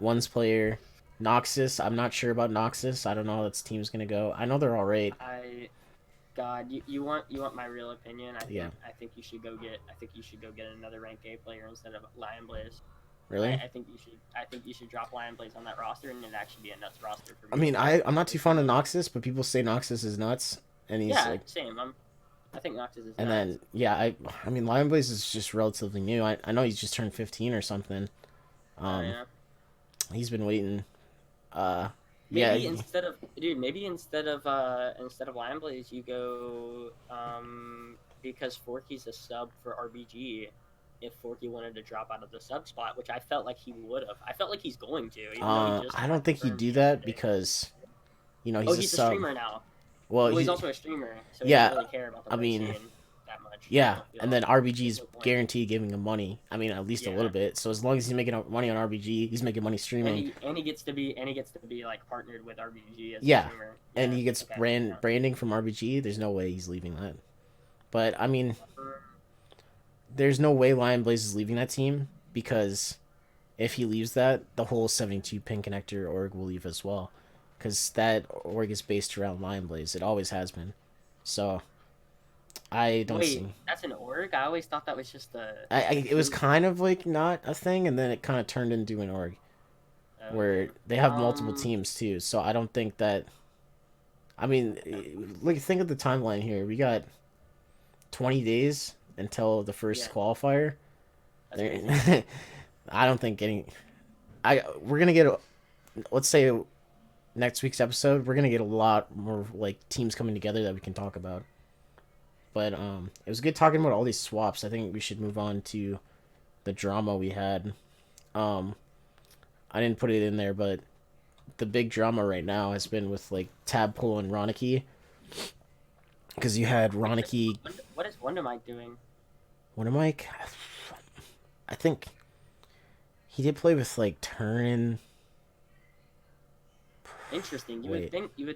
S1: ones player. Noxus, I'm not sure about Noxus. I don't know how that team's gonna go. I know they're all right.
S2: God, you want my real opinion?
S1: Yeah.
S2: I think you should go get another rank A player instead of Lion Blaze.
S1: Really?
S2: I think you should drop Lion Blaze on that roster and it'd actually be a nuts roster for me.
S1: I mean, I'm not too fond of Noxus, but people say Noxus is nuts, and he's like,
S2: same. I think Noxus is
S1: and
S2: nuts.
S1: then yeah, I mean, Lion Blaze is just relatively new. I know he's just turned 15 or something.
S2: Yeah.
S1: He's been waiting.
S2: Maybe
S1: Yeah,
S2: instead of Lion Blaze, you go because Forky's a sub for RBG. If Forky wanted to drop out of the sub spot, which I felt like he would have, I felt like he's going to. Even though he just
S1: I don't think he'd do that because he's a
S2: he's a
S1: sub.
S2: streamer now.
S1: Well,
S2: He's also a streamer, so he
S1: yeah,
S2: doesn't really care about the scene that much.
S1: Yeah,
S2: you know?
S1: and then RBG's
S2: There's no point.
S1: guaranteed giving him money. I mean, at least a little bit. So as long as he's making money on RBG, he's making money streaming.
S2: And he gets to be like partnered with RBG as a streamer.
S1: And he gets branding from RBG. There's no way he's leaving that. But I mean, there's no way Lion Blaze is leaving that team because if he leaves that, the whole 72 pin connector org will leave as well, because that org is based around Lion Blaze. It always has been. So I don't see.
S2: That's an org? I always thought that was just a...
S1: it was kind of like not a thing, and then it kind of turned into an org where they have multiple teams too. So I don't think that... I mean, look, think of the timeline here. We got 20 days until the first qualifier. I don't think we're going to get... Let's say next week's episode, we're going to get a lot more like teams coming together that we can talk about. But it was good talking about all these swaps. I think we should move on to the drama we had. I didn't put it in there, but the big drama right now has been with like Tadpole and Ronicky. Because you had Ronicky.
S2: What is Wonder Mike doing?
S1: Wonder Mike? I think he did play with like Turn.
S2: Interesting. You would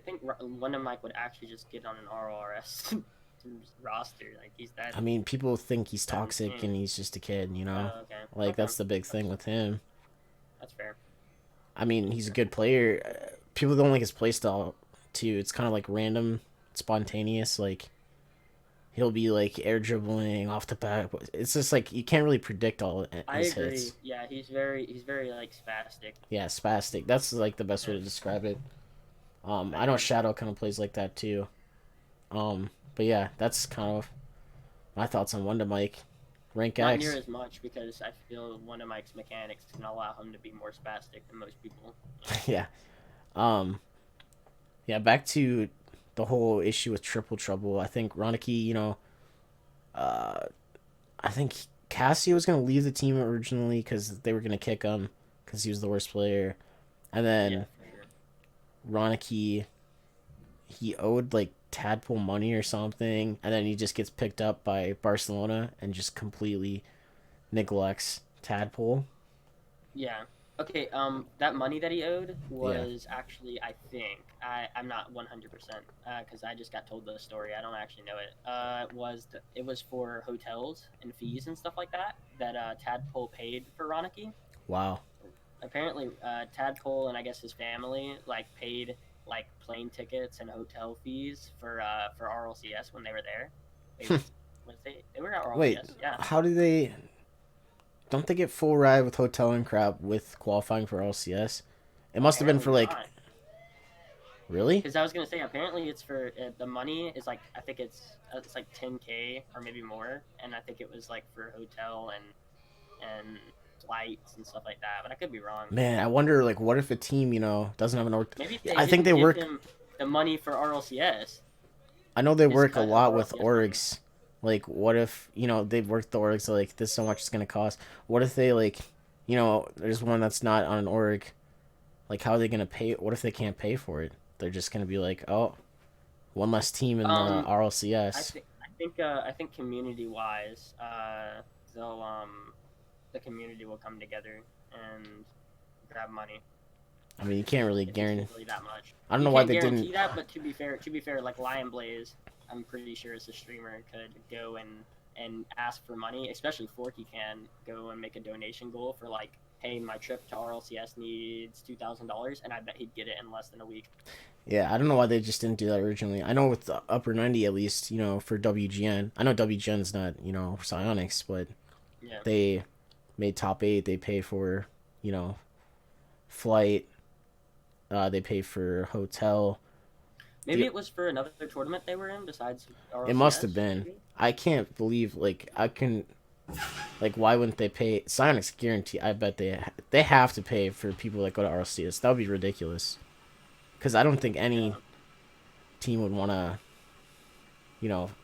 S2: think Wonder Mike would actually just get on an RLRS roster. Like he's that.
S1: I mean, people think he's toxic and he's just a kid, you know. That's the big thing with him.
S2: That's fair.
S1: I mean, he's a good player. People don't like his playstyle too. It's kind of like random, spontaneous. Like he'll be like air dribbling off the back. It's just like you can't really predict all his hits.
S2: Yeah, he's very like spastic.
S1: Yeah, spastic. That's like the best way to describe it. I know Shadow kind of plays like that too. But yeah, that's kind of my thoughts on Wonder Mike. Rank
S2: Not
S1: X.
S2: near as much because I feel Wonder Mike's mechanics can allow him to be more spastic than most people.
S1: Yeah. Yeah, back to the whole issue with Triple Trouble. I think Ronicky, I think Cassie was going to leave the team originally because they were going to kick him because he was the worst player. And then Ronicky, he owed like Tadpole money or something, and then he just gets picked up by Barcelona and just completely neglects Tadpole.
S2: Yeah. Okay, that money that he owed was actually, I think, I'm not 100%, because I just got told the story. I don't actually know it. It was for hotels and fees and stuff like that Tadpole paid for Ronicky.
S1: Wow.
S2: Apparently, Tadpole and I guess his family paid plane tickets and hotel fees for RLCS when they were there. They were at RLCS.
S1: Wait,
S2: Yeah.
S1: how do they? Don't they get full ride with hotel and crap with qualifying for RLCS? It must have been for like. Really?
S2: Because I was gonna say apparently it's for the money is like I think it's like 10K or maybe more, and I think it was like for hotel and flights and stuff like that. But I could be wrong.
S1: Man, I wonder like what if a team doesn't have an org.
S2: Maybe
S1: I think they
S2: give
S1: work.
S2: him the money for RLCS.
S1: I know they
S2: His
S1: work a
S2: cut of
S1: lot with
S2: RLCS
S1: orgs. Like, what if they've worked the orgs like this so much it's gonna cost? What if they like, there's one that's not on an org. Like, how are they gonna pay? What if they can't pay for it? They're just gonna be like, oh, one less team in the RLCS.
S2: I think community wise, they'll the community will come together and grab money.
S1: I mean, you can't really
S2: It's
S1: guarantee
S2: really that much.
S1: I don't know why they
S2: guarantee
S1: didn't.
S2: that, but to be fair, like Lion Blaze, I'm pretty sure as a streamer could go and ask for money, especially Forky can go and make a donation goal for like, hey, my trip to RLCS needs $2,000, and I bet he'd get it in less than a week.
S1: Yeah, I don't know why they just didn't do that originally. I know with the upper 90 at least, for WGN. I know WGN's not, Psionics, but
S2: Yeah.
S1: they made top 8. They pay for, flight. They pay for hotel.
S2: Maybe it was for another tournament they were in besides RLCS.
S1: It must have been.
S2: Maybe?
S1: I can't believe why wouldn't they pay Psionics guarantee? I bet they have to pay for people that go to RLCS. That would be ridiculous. Because I don't think any team would want to.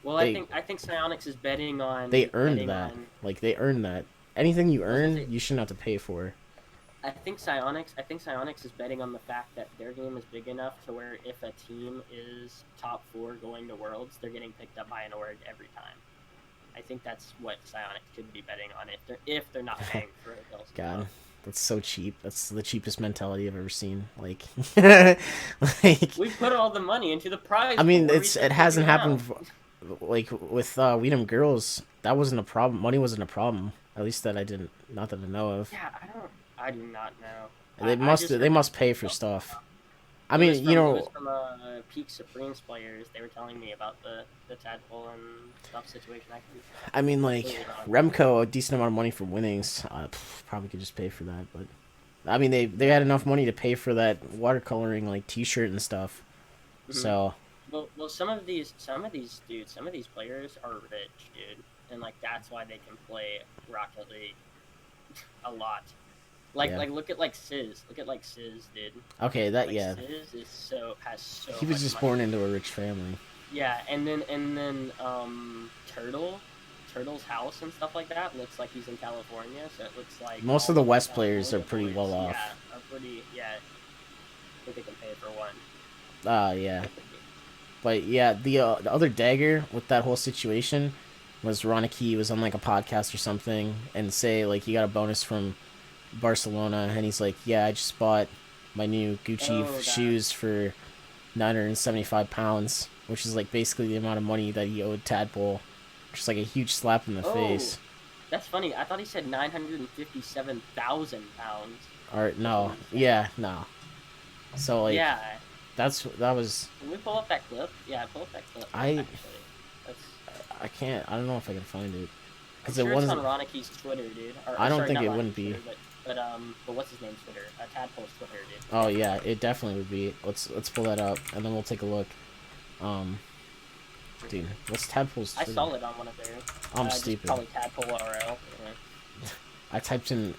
S2: Well, I think Psionics is betting on.
S1: They earned that. They earned that. Anything you earn, you shouldn't have to pay for.
S2: I think Psionics is betting on the fact that their game is big enough to where if a team is top 4 going to Worlds, they're getting picked up by an org every time. I think that's what Psionics could be betting on if they're not paying for hotels.
S1: God, that's so cheap. That's the cheapest mentality I've ever seen. We
S2: put all the money into the prize.
S1: I mean, it hasn't happened. Like with Weedham Girls, that wasn't a problem. Money wasn't a problem. At least that not that I know of.
S2: Yeah, I do not know.
S1: They must pay for stuff. I mean,
S2: it was from Peak Supremes players. They were telling me about the tadpole and stuff situation.
S1: I mean, like Remco, a decent amount of money for winnings. Probably could just pay for that, but I mean, they had enough money to pay for that watercoloring T-shirt and stuff. Mm-hmm. So.
S2: Well, some of these players are rich, dude, and that's why they can play Rocket League a lot. Look at Sizz. Look at Sizz, dude.
S1: Okay,
S2: Sizz has so.
S1: He was just
S2: money.
S1: born into a rich family.
S2: Yeah, and then Turtle's house and stuff like that looks like he's in California, so it looks like
S1: most of the West players are pretty well off.
S2: Yeah, I think they can pay for one.
S1: Yeah. But yeah, the other dagger with that whole situation was Roniki was on a podcast or something and say he got a bonus from Barcelona and he's like, yeah, I just bought my new Gucci shoes for £975, which is basically the amount of money that he owed Tadpole, which is a huge slap in the face.
S2: That's funny. I thought he said £957,000.
S1: Or no, yeah, no. So
S2: yeah.
S1: That was.
S2: Can we pull up that clip? Yeah, pull up that clip.
S1: I can't. I don't know if I can find it
S2: because it wasn't. It's on Roniki's Twitter, dude.
S1: I don't think it wouldn't be.
S2: But what's his name's Twitter? Tadpole's Twitter, dude.
S1: Oh yeah, it definitely would be. Let's pull that up and then we'll take a look. Dude, what's Tadpole's Twitter?
S2: I saw it on one of their.
S1: I'm stupid.
S2: Probably Tadpole RL. Yeah.
S1: I typed in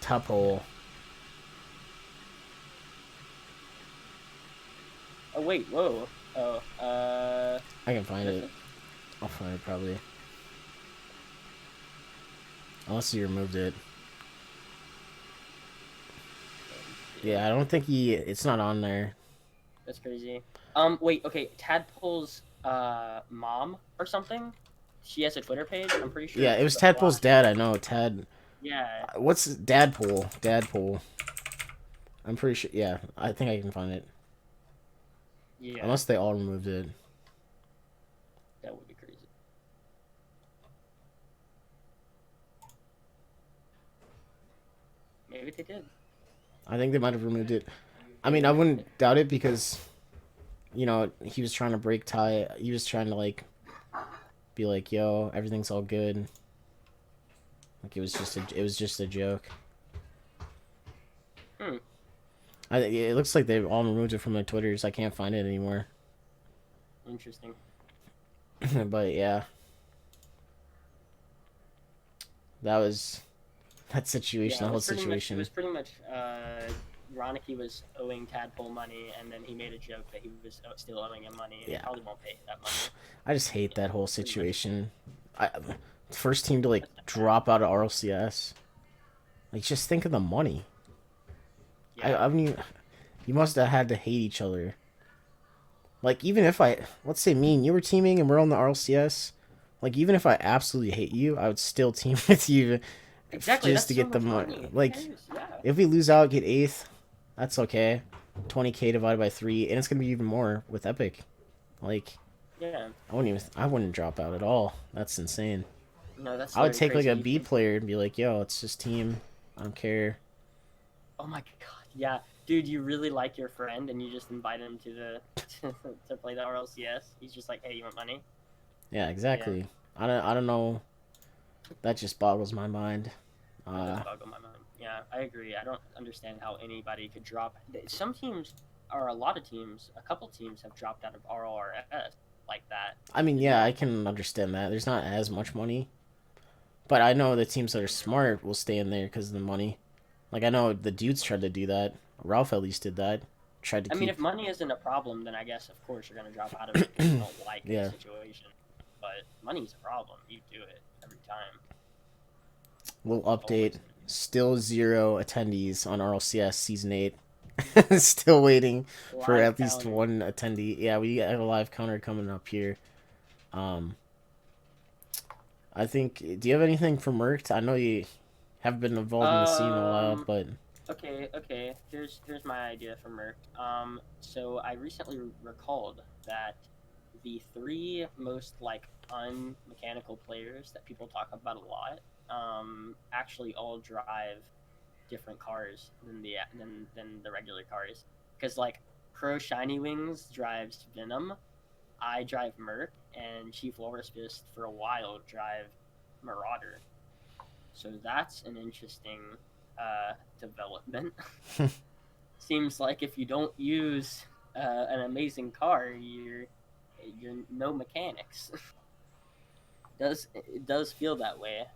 S1: Tadpole.
S2: Oh wait, whoa. Oh,
S1: I can find it. I'll find it probably. Unless you removed it. Yeah, I don't think it's not on there.
S2: That's crazy. Wait, okay, Tadpole's mom or something? She has a Twitter page, I'm pretty sure.
S1: Yeah, it was Tadpole's dad, I know.
S2: Yeah.
S1: What's Dadpole? Dadpole. I'm pretty sure. Yeah, I think I can find it.
S2: Yeah.
S1: Unless they all removed it.
S2: That would be crazy. Maybe they did.
S1: I think they might have removed it. I mean, I wouldn't doubt it because, he was trying to break tie. He was trying to be like, "Yo, everything's all good." Like it was just a joke.
S2: Hmm.
S1: It looks like they've all removed it from their Twitters. I can't find it anymore.
S2: Interesting.
S1: But yeah, that situation,
S2: Yeah,
S1: the
S2: it
S1: whole
S2: was pretty much. It
S1: situation.
S2: was pretty much. Ronicky was owing Tadpole money, and then he made a joke that he was still owing him money, and he
S1: Yeah.
S2: probably won't pay that money.
S1: I just hate that whole
S2: Pretty much.
S1: situation. First team to like drop out of RLCS. Like, just think of the money.
S2: Yeah.
S1: I mean, you must have had to hate each other. Like, even if let's say me and you were teaming and we're on the RLCS, like, even if I absolutely hate you, I would still team with you
S2: Exactly.
S1: just
S2: That's
S1: to
S2: so
S1: get the
S2: much
S1: money.
S2: money. Who
S1: Like,
S2: cares? Yeah.
S1: if we lose out, get 8th, that's okay. 20K divided by 3, and it's gonna be even more with Epic. Like,
S2: Yeah.
S1: I wouldn't drop out at all. That's insane.
S2: No, that's.
S1: I would
S2: very
S1: take like
S2: crazy.
S1: a B player and be like, "Yo, it's just team. I don't care."
S2: Oh my god. Yeah, dude, you really like your friend, and you just invite him to the to play the RLCS. He's just like, hey, you want money?
S1: Yeah, exactly. I don't know. That just boggles my mind.
S2: That does boggle my mind. Yeah, I agree. I don't understand how anybody could drop. Some teams, or a lot of teams, a couple teams have dropped out of RLRS like that.
S1: I mean, yeah, I can understand that. There's not as much money, but I know the teams that are smart will stay in there because of the money. Like I know the dudes tried to do that. Ralph at least did that. Tried to
S2: I mean,
S1: keep.
S2: if money isn't a problem, then I guess of course you're gonna drop out of it because you don't like
S1: Yeah.
S2: the situation. But money's a problem. You do it every time.
S1: Little update.
S2: Always.
S1: Still 0 attendees on RLCS Season 8. Still waiting for
S2: Live
S1: at least
S2: counter.
S1: one attendee. Yeah, we have a live counter coming up here. I think. Do you have anything for Merc'd? I know you have been involved in the scene a while, but
S2: Okay. Here's my idea for Merc. So I recently recalled that the three most like unmechanical players that people talk about a lot, actually all drive different cars than the regular cars. Because like Pro Shiny Wings drives Venom, I drive Merc, and Chief Loris Fist for a while drive Marauder. So that's an interesting development. Seems like if you don't use an amazing car, you're no mechanics. It does feel that way.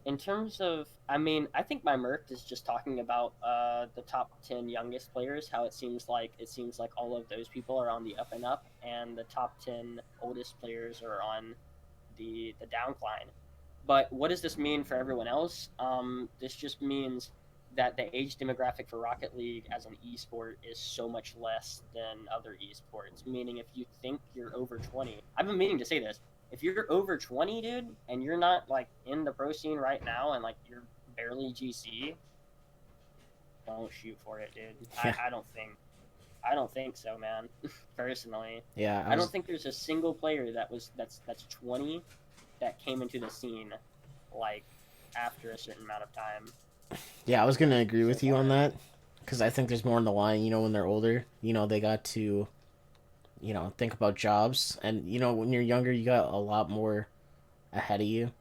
S2: In terms of, I mean, I think my Merc is just talking about the top 10 youngest players. How it seems like all of those people are on the up and up, and the top 10 oldest players are on the downcline. But what does this mean for everyone else? This just means that the age demographic for Rocket League as an esport is so much less than other esports. Meaning, if you think you're over 20, I've been meaning to say this. If you're over 20, dude, and you're not like in the pro scene right now, and like you're barely GC, don't shoot for it, dude.
S1: Yeah.
S2: I don't think so, man. Personally,
S1: yeah,
S2: I don't think there's a single player that's 20 that came into the scene like after a certain amount of time.
S1: Yeah, I was gonna agree with you on that because I think there's more in the line. You know, when they're older, you know, they got to, you know, think about jobs, and you know, when you're younger, you got a lot more ahead of you.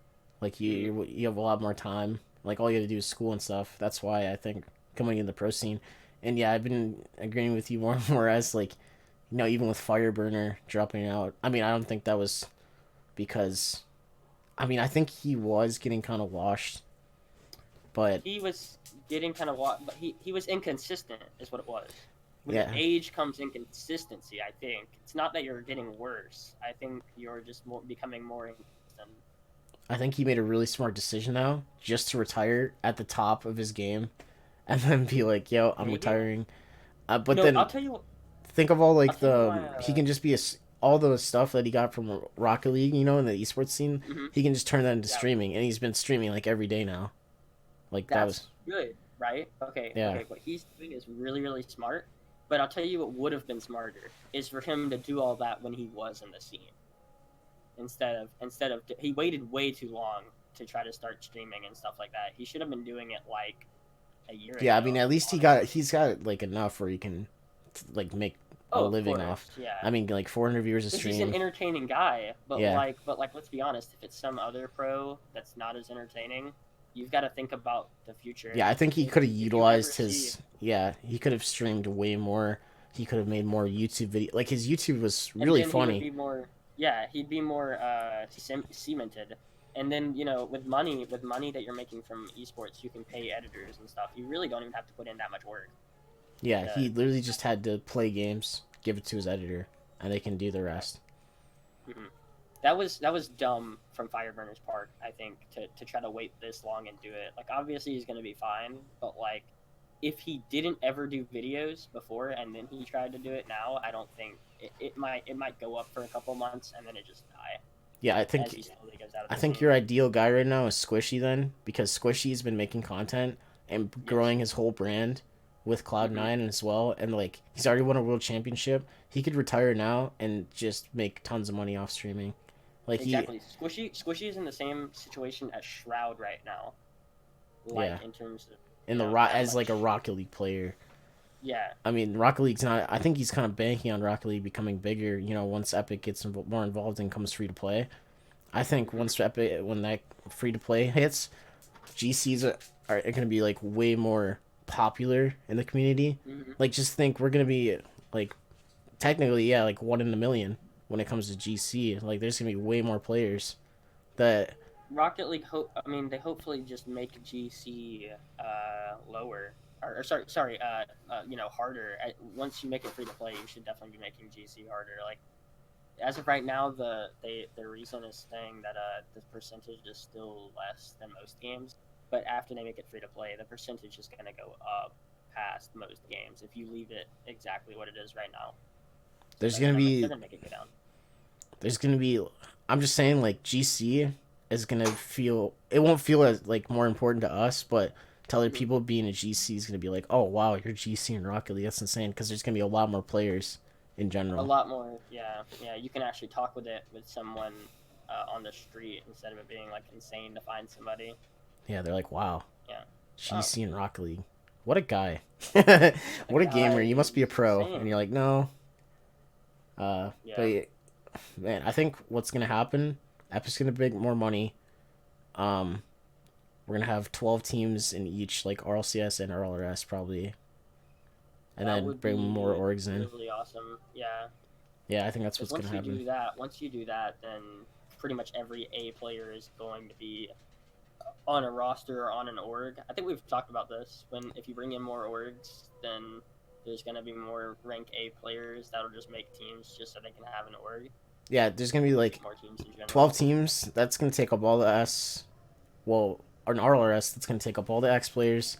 S1: Like you have a lot more time. Like all you have to do is school and stuff. That's why I think coming in the pro scene, and yeah, I've been agreeing with you more and more as like, you know, even with Fireburner dropping out. I mean, I don't think that was because, I mean, I think he was getting kind of washed, but
S2: He was getting kind of but he was inconsistent, is what it was. With
S1: yeah,
S2: age comes inconsistency. I think it's not that you're getting worse. I think you're just becoming more inconsistent.
S1: I think he made a really smart decision now, just to retire at the top of his game, and then be like, "Yo, I'm
S2: Maybe.
S1: retiring." But
S2: No,
S1: then
S2: I'll tell you what.
S1: think of all like
S2: I'll tell you
S1: the
S2: why,
S1: he can just be all the stuff that he got from Rocket League, you know, in the esports scene.
S2: Mhm.
S1: He can just turn that into
S2: Yeah.
S1: streaming, and he's been streaming like every day now. Like that was
S2: That's good, right? Okay.
S1: Yeah.
S2: Okay. What he's doing is really, really smart. But I'll tell you what would have been smarter is for him to do all that when he was in the scene. Instead of he waited way too long to try to start streaming and stuff like that. He should have been doing it like a year ago.
S1: yeah. I mean, at least
S2: honestly.
S1: he's got like enough where he can like make a
S2: Oh, of
S1: living
S2: course,
S1: off.
S2: yeah.
S1: I mean, like 400 viewers a
S2: Because he's an
S1: stream.
S2: entertaining guy, but
S1: Yeah.
S2: like, let's be honest. If it's some other pro that's not as entertaining, you've got to think about the future.
S1: Yeah, I think he could have
S2: If you ever
S1: utilized
S2: see,
S1: his. Yeah, he could have streamed way more. He could have made more YouTube video. Like his YouTube was
S2: and
S1: really
S2: then he would
S1: funny.
S2: be more, yeah, he'd be more cemented. And then with money that you're making from esports, you can pay editors and stuff. You really don't even have to put in that much work.
S1: Yeah, he literally just had to play games, give it to his editor, and they can do the rest.
S2: Mm-hmm. That was dumb from Fireburner's part, I think, to try to wait this long and do it. Like, obviously he's gonna be fine, but like, if he didn't ever do videos before and then he tried to do it now, I don't think it might go up for a couple months and then it just die.
S1: Yeah, I
S2: As
S1: think
S2: he slowly goes out of
S1: I
S2: the
S1: think
S2: scene.
S1: your ideal guy right now is Squishy then, because Squishy's been making content and growing his whole brand with Cloud9 as well, and like he's already won a world championship. He could retire now and just make tons of money off streaming. Like
S2: Exactly. Squishy is in the same situation as Shroud right now. Like,
S1: Yeah.
S2: in terms of
S1: in the
S2: how
S1: as like a
S2: much-
S1: Rocket League player.
S2: Yeah.
S1: I mean, Rocket League's not. I think he's kind of banking on Rocket League becoming bigger. Once Epic gets more involved and comes free to play. I think once Epic, when that free to play hits, GCs are going to be like way more popular in the community.
S2: Mm-hmm.
S1: Like, just think we're going to be like technically, yeah, like 1 in a million when it comes to GC. Like, there's going to be way more players that.
S2: Rocket League, they hopefully just make GC lower, or sorry, harder. Once you make it free to play, you should definitely be making GC harder. Like, as of right now, the reason is saying that the percentage is still less than most games, but after they make it free to play, the percentage is going to go up past most games if you leave it exactly what it is right now.
S1: There's going to be.
S2: They're gonna make it go down.
S1: There's going to be. I'm just saying, like, GC is gonna feel it won't feel as like more important to us, but to other people, being a GC is gonna be like, oh wow, you're GC in Rocket League, that's insane, because there's gonna be a lot more players in general.
S2: A lot more, yeah. You can actually talk with someone on the street instead of it being like insane to find somebody.
S1: Yeah, they're like, wow,
S2: Yeah,
S1: GC in Rocket League, what a guy, what a gamer,
S2: guy.
S1: you must be a pro,
S2: Insane.
S1: and you're like, no.
S2: Yeah.
S1: But man, I think what's gonna happen, Epic's gonna make more money. We're gonna have 12 teams in each, like RLCS and RLRS probably, and
S2: That
S1: then
S2: would
S1: bring
S2: be
S1: more orgs in.
S2: Really awesome. Yeah.
S1: Yeah, I think that's what's gonna happen.
S2: Once you do that, then pretty much every A player is going to be on a roster or on an org. I think we've talked about this. If you bring in more orgs, then there's gonna be more rank A players that'll just make teams just so they can have an org.
S1: Yeah, there's gonna be like
S2: More teams in general.
S1: 12 teams. That's gonna take up all the S. Well, or an RLRS. That's gonna take up all the X players.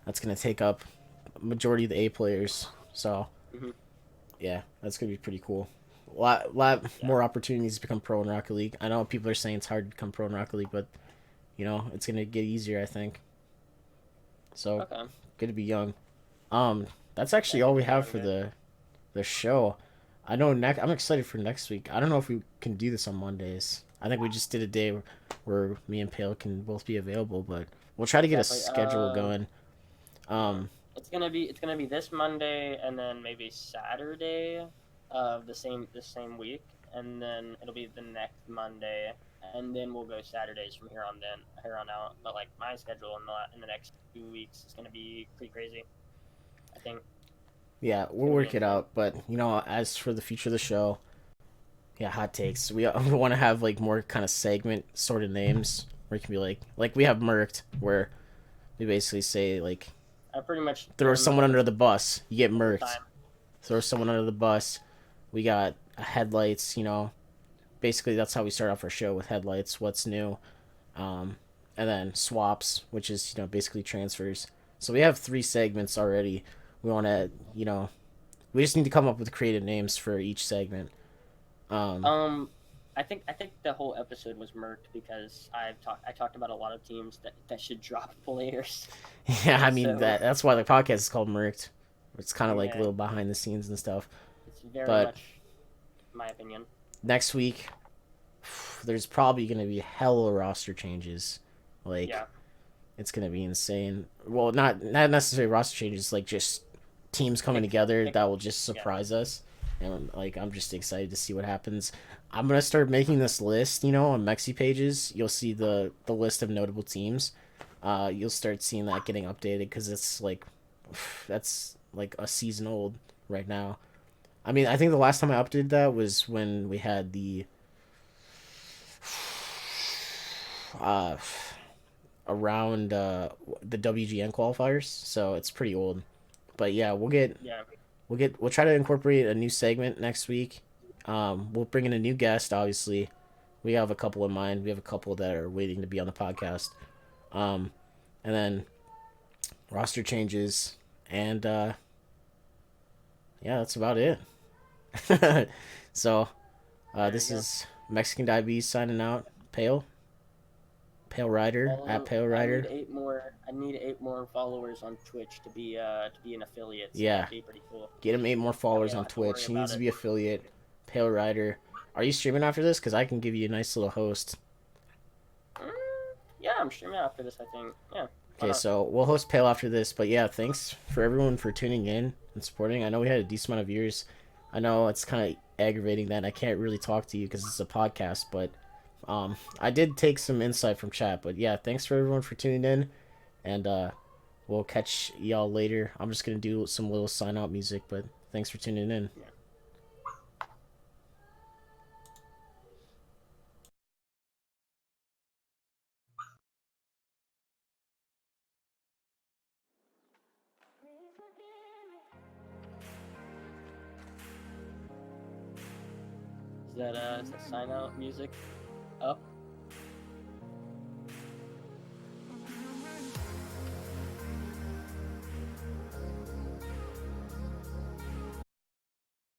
S1: That's gonna take up a majority of the A players. So, yeah, that's gonna be pretty cool. A lot more opportunities to become pro in Rocket League. I know people are saying it's hard to become pro in Rocket League, but it's gonna get easier, I think. So, good to be young. That's actually all we have for the show. I know I'm excited for next week. I don't know if we can do this on Mondays. I think we just did a day where me and Pale can both be available, but we'll try to get a schedule going.
S2: It's gonna be this Monday and then maybe Saturday of the same week, and then it'll be the next Monday, and then we'll go Saturdays from here on out. But like my schedule in the next 2 weeks is gonna be pretty crazy, I think.
S1: Yeah, we'll work it out. But as for the future of the show, yeah, hot takes. We want to have like more kind of segment sort of names where it can be like we have Merc'd, where we basically say like,
S2: I pretty much
S1: throw someone under the bus, you get Merc'd.
S2: time.
S1: Throw someone under the bus. We got headlights. Basically that's how we start off our show, with headlights. What's new, and then swaps, which is basically transfers. So we have 3 segments already. We want to, we just need to come up with creative names for each segment.
S2: I think the whole episode was Merc'd because I talked about a lot of teams that should drop players.
S1: Yeah, I mean
S2: So-
S1: that's why the podcast is called Merc'd. It's kind of like a
S2: Yeah.
S1: little behind the scenes and stuff.
S2: It's very
S1: But-
S2: much my opinion.
S1: Next week, there's probably going to be hella roster changes. Like,
S2: Yeah.
S1: it's going to be insane. Well, not necessarily roster changes, like just teams coming
S2: Pick-
S1: together
S2: pick-
S1: that will just surprise us, and like I'm just excited to see what happens. I'm gonna start making this list, you know, on Mexi pages. You'll see the list of notable teams. You'll start seeing that getting updated because it's like that's like a season old right now. I mean, I think the last time I updated that was when we had the uh around the WGN qualifiers, so it's pretty old. But yeah,
S2: Yeah.
S1: we'll try to incorporate a new segment next week. We'll bring in a new guest. Obviously, we have a couple in mind. We have a couple that are waiting to be on the podcast. And then roster changes, and yeah, that's about it. So this
S2: There you
S1: is Mexican Diabetes signing out. PaLeRider
S2: go.
S1: at
S2: I need
S1: PaLeRider.
S2: 8 more. I need 8 more followers on Twitch to be an affiliate. So
S1: Yeah.
S2: that'd be pretty cool.
S1: Get him 8 more followers
S2: That way I
S1: on
S2: don't have to worry
S1: Twitch. He
S2: about
S1: needs to
S2: it.
S1: be affiliate. PaLeRider. Are you streaming after this? Because I can give you a nice little host.
S2: Yeah, I'm streaming after this. I think. Yeah.
S1: Okay, so we'll host Pale after this. But yeah, thanks for everyone for tuning in and supporting. I know we had a decent amount of viewers. I know it's kind of aggravating that I can't really talk to you because it's a podcast, but I did take some insight from chat. But yeah, thanks for everyone for tuning in, and we'll catch y'all later. I'm just gonna do some little sign out music, but thanks for tuning in.
S2: Yeah. Is that sign out music up?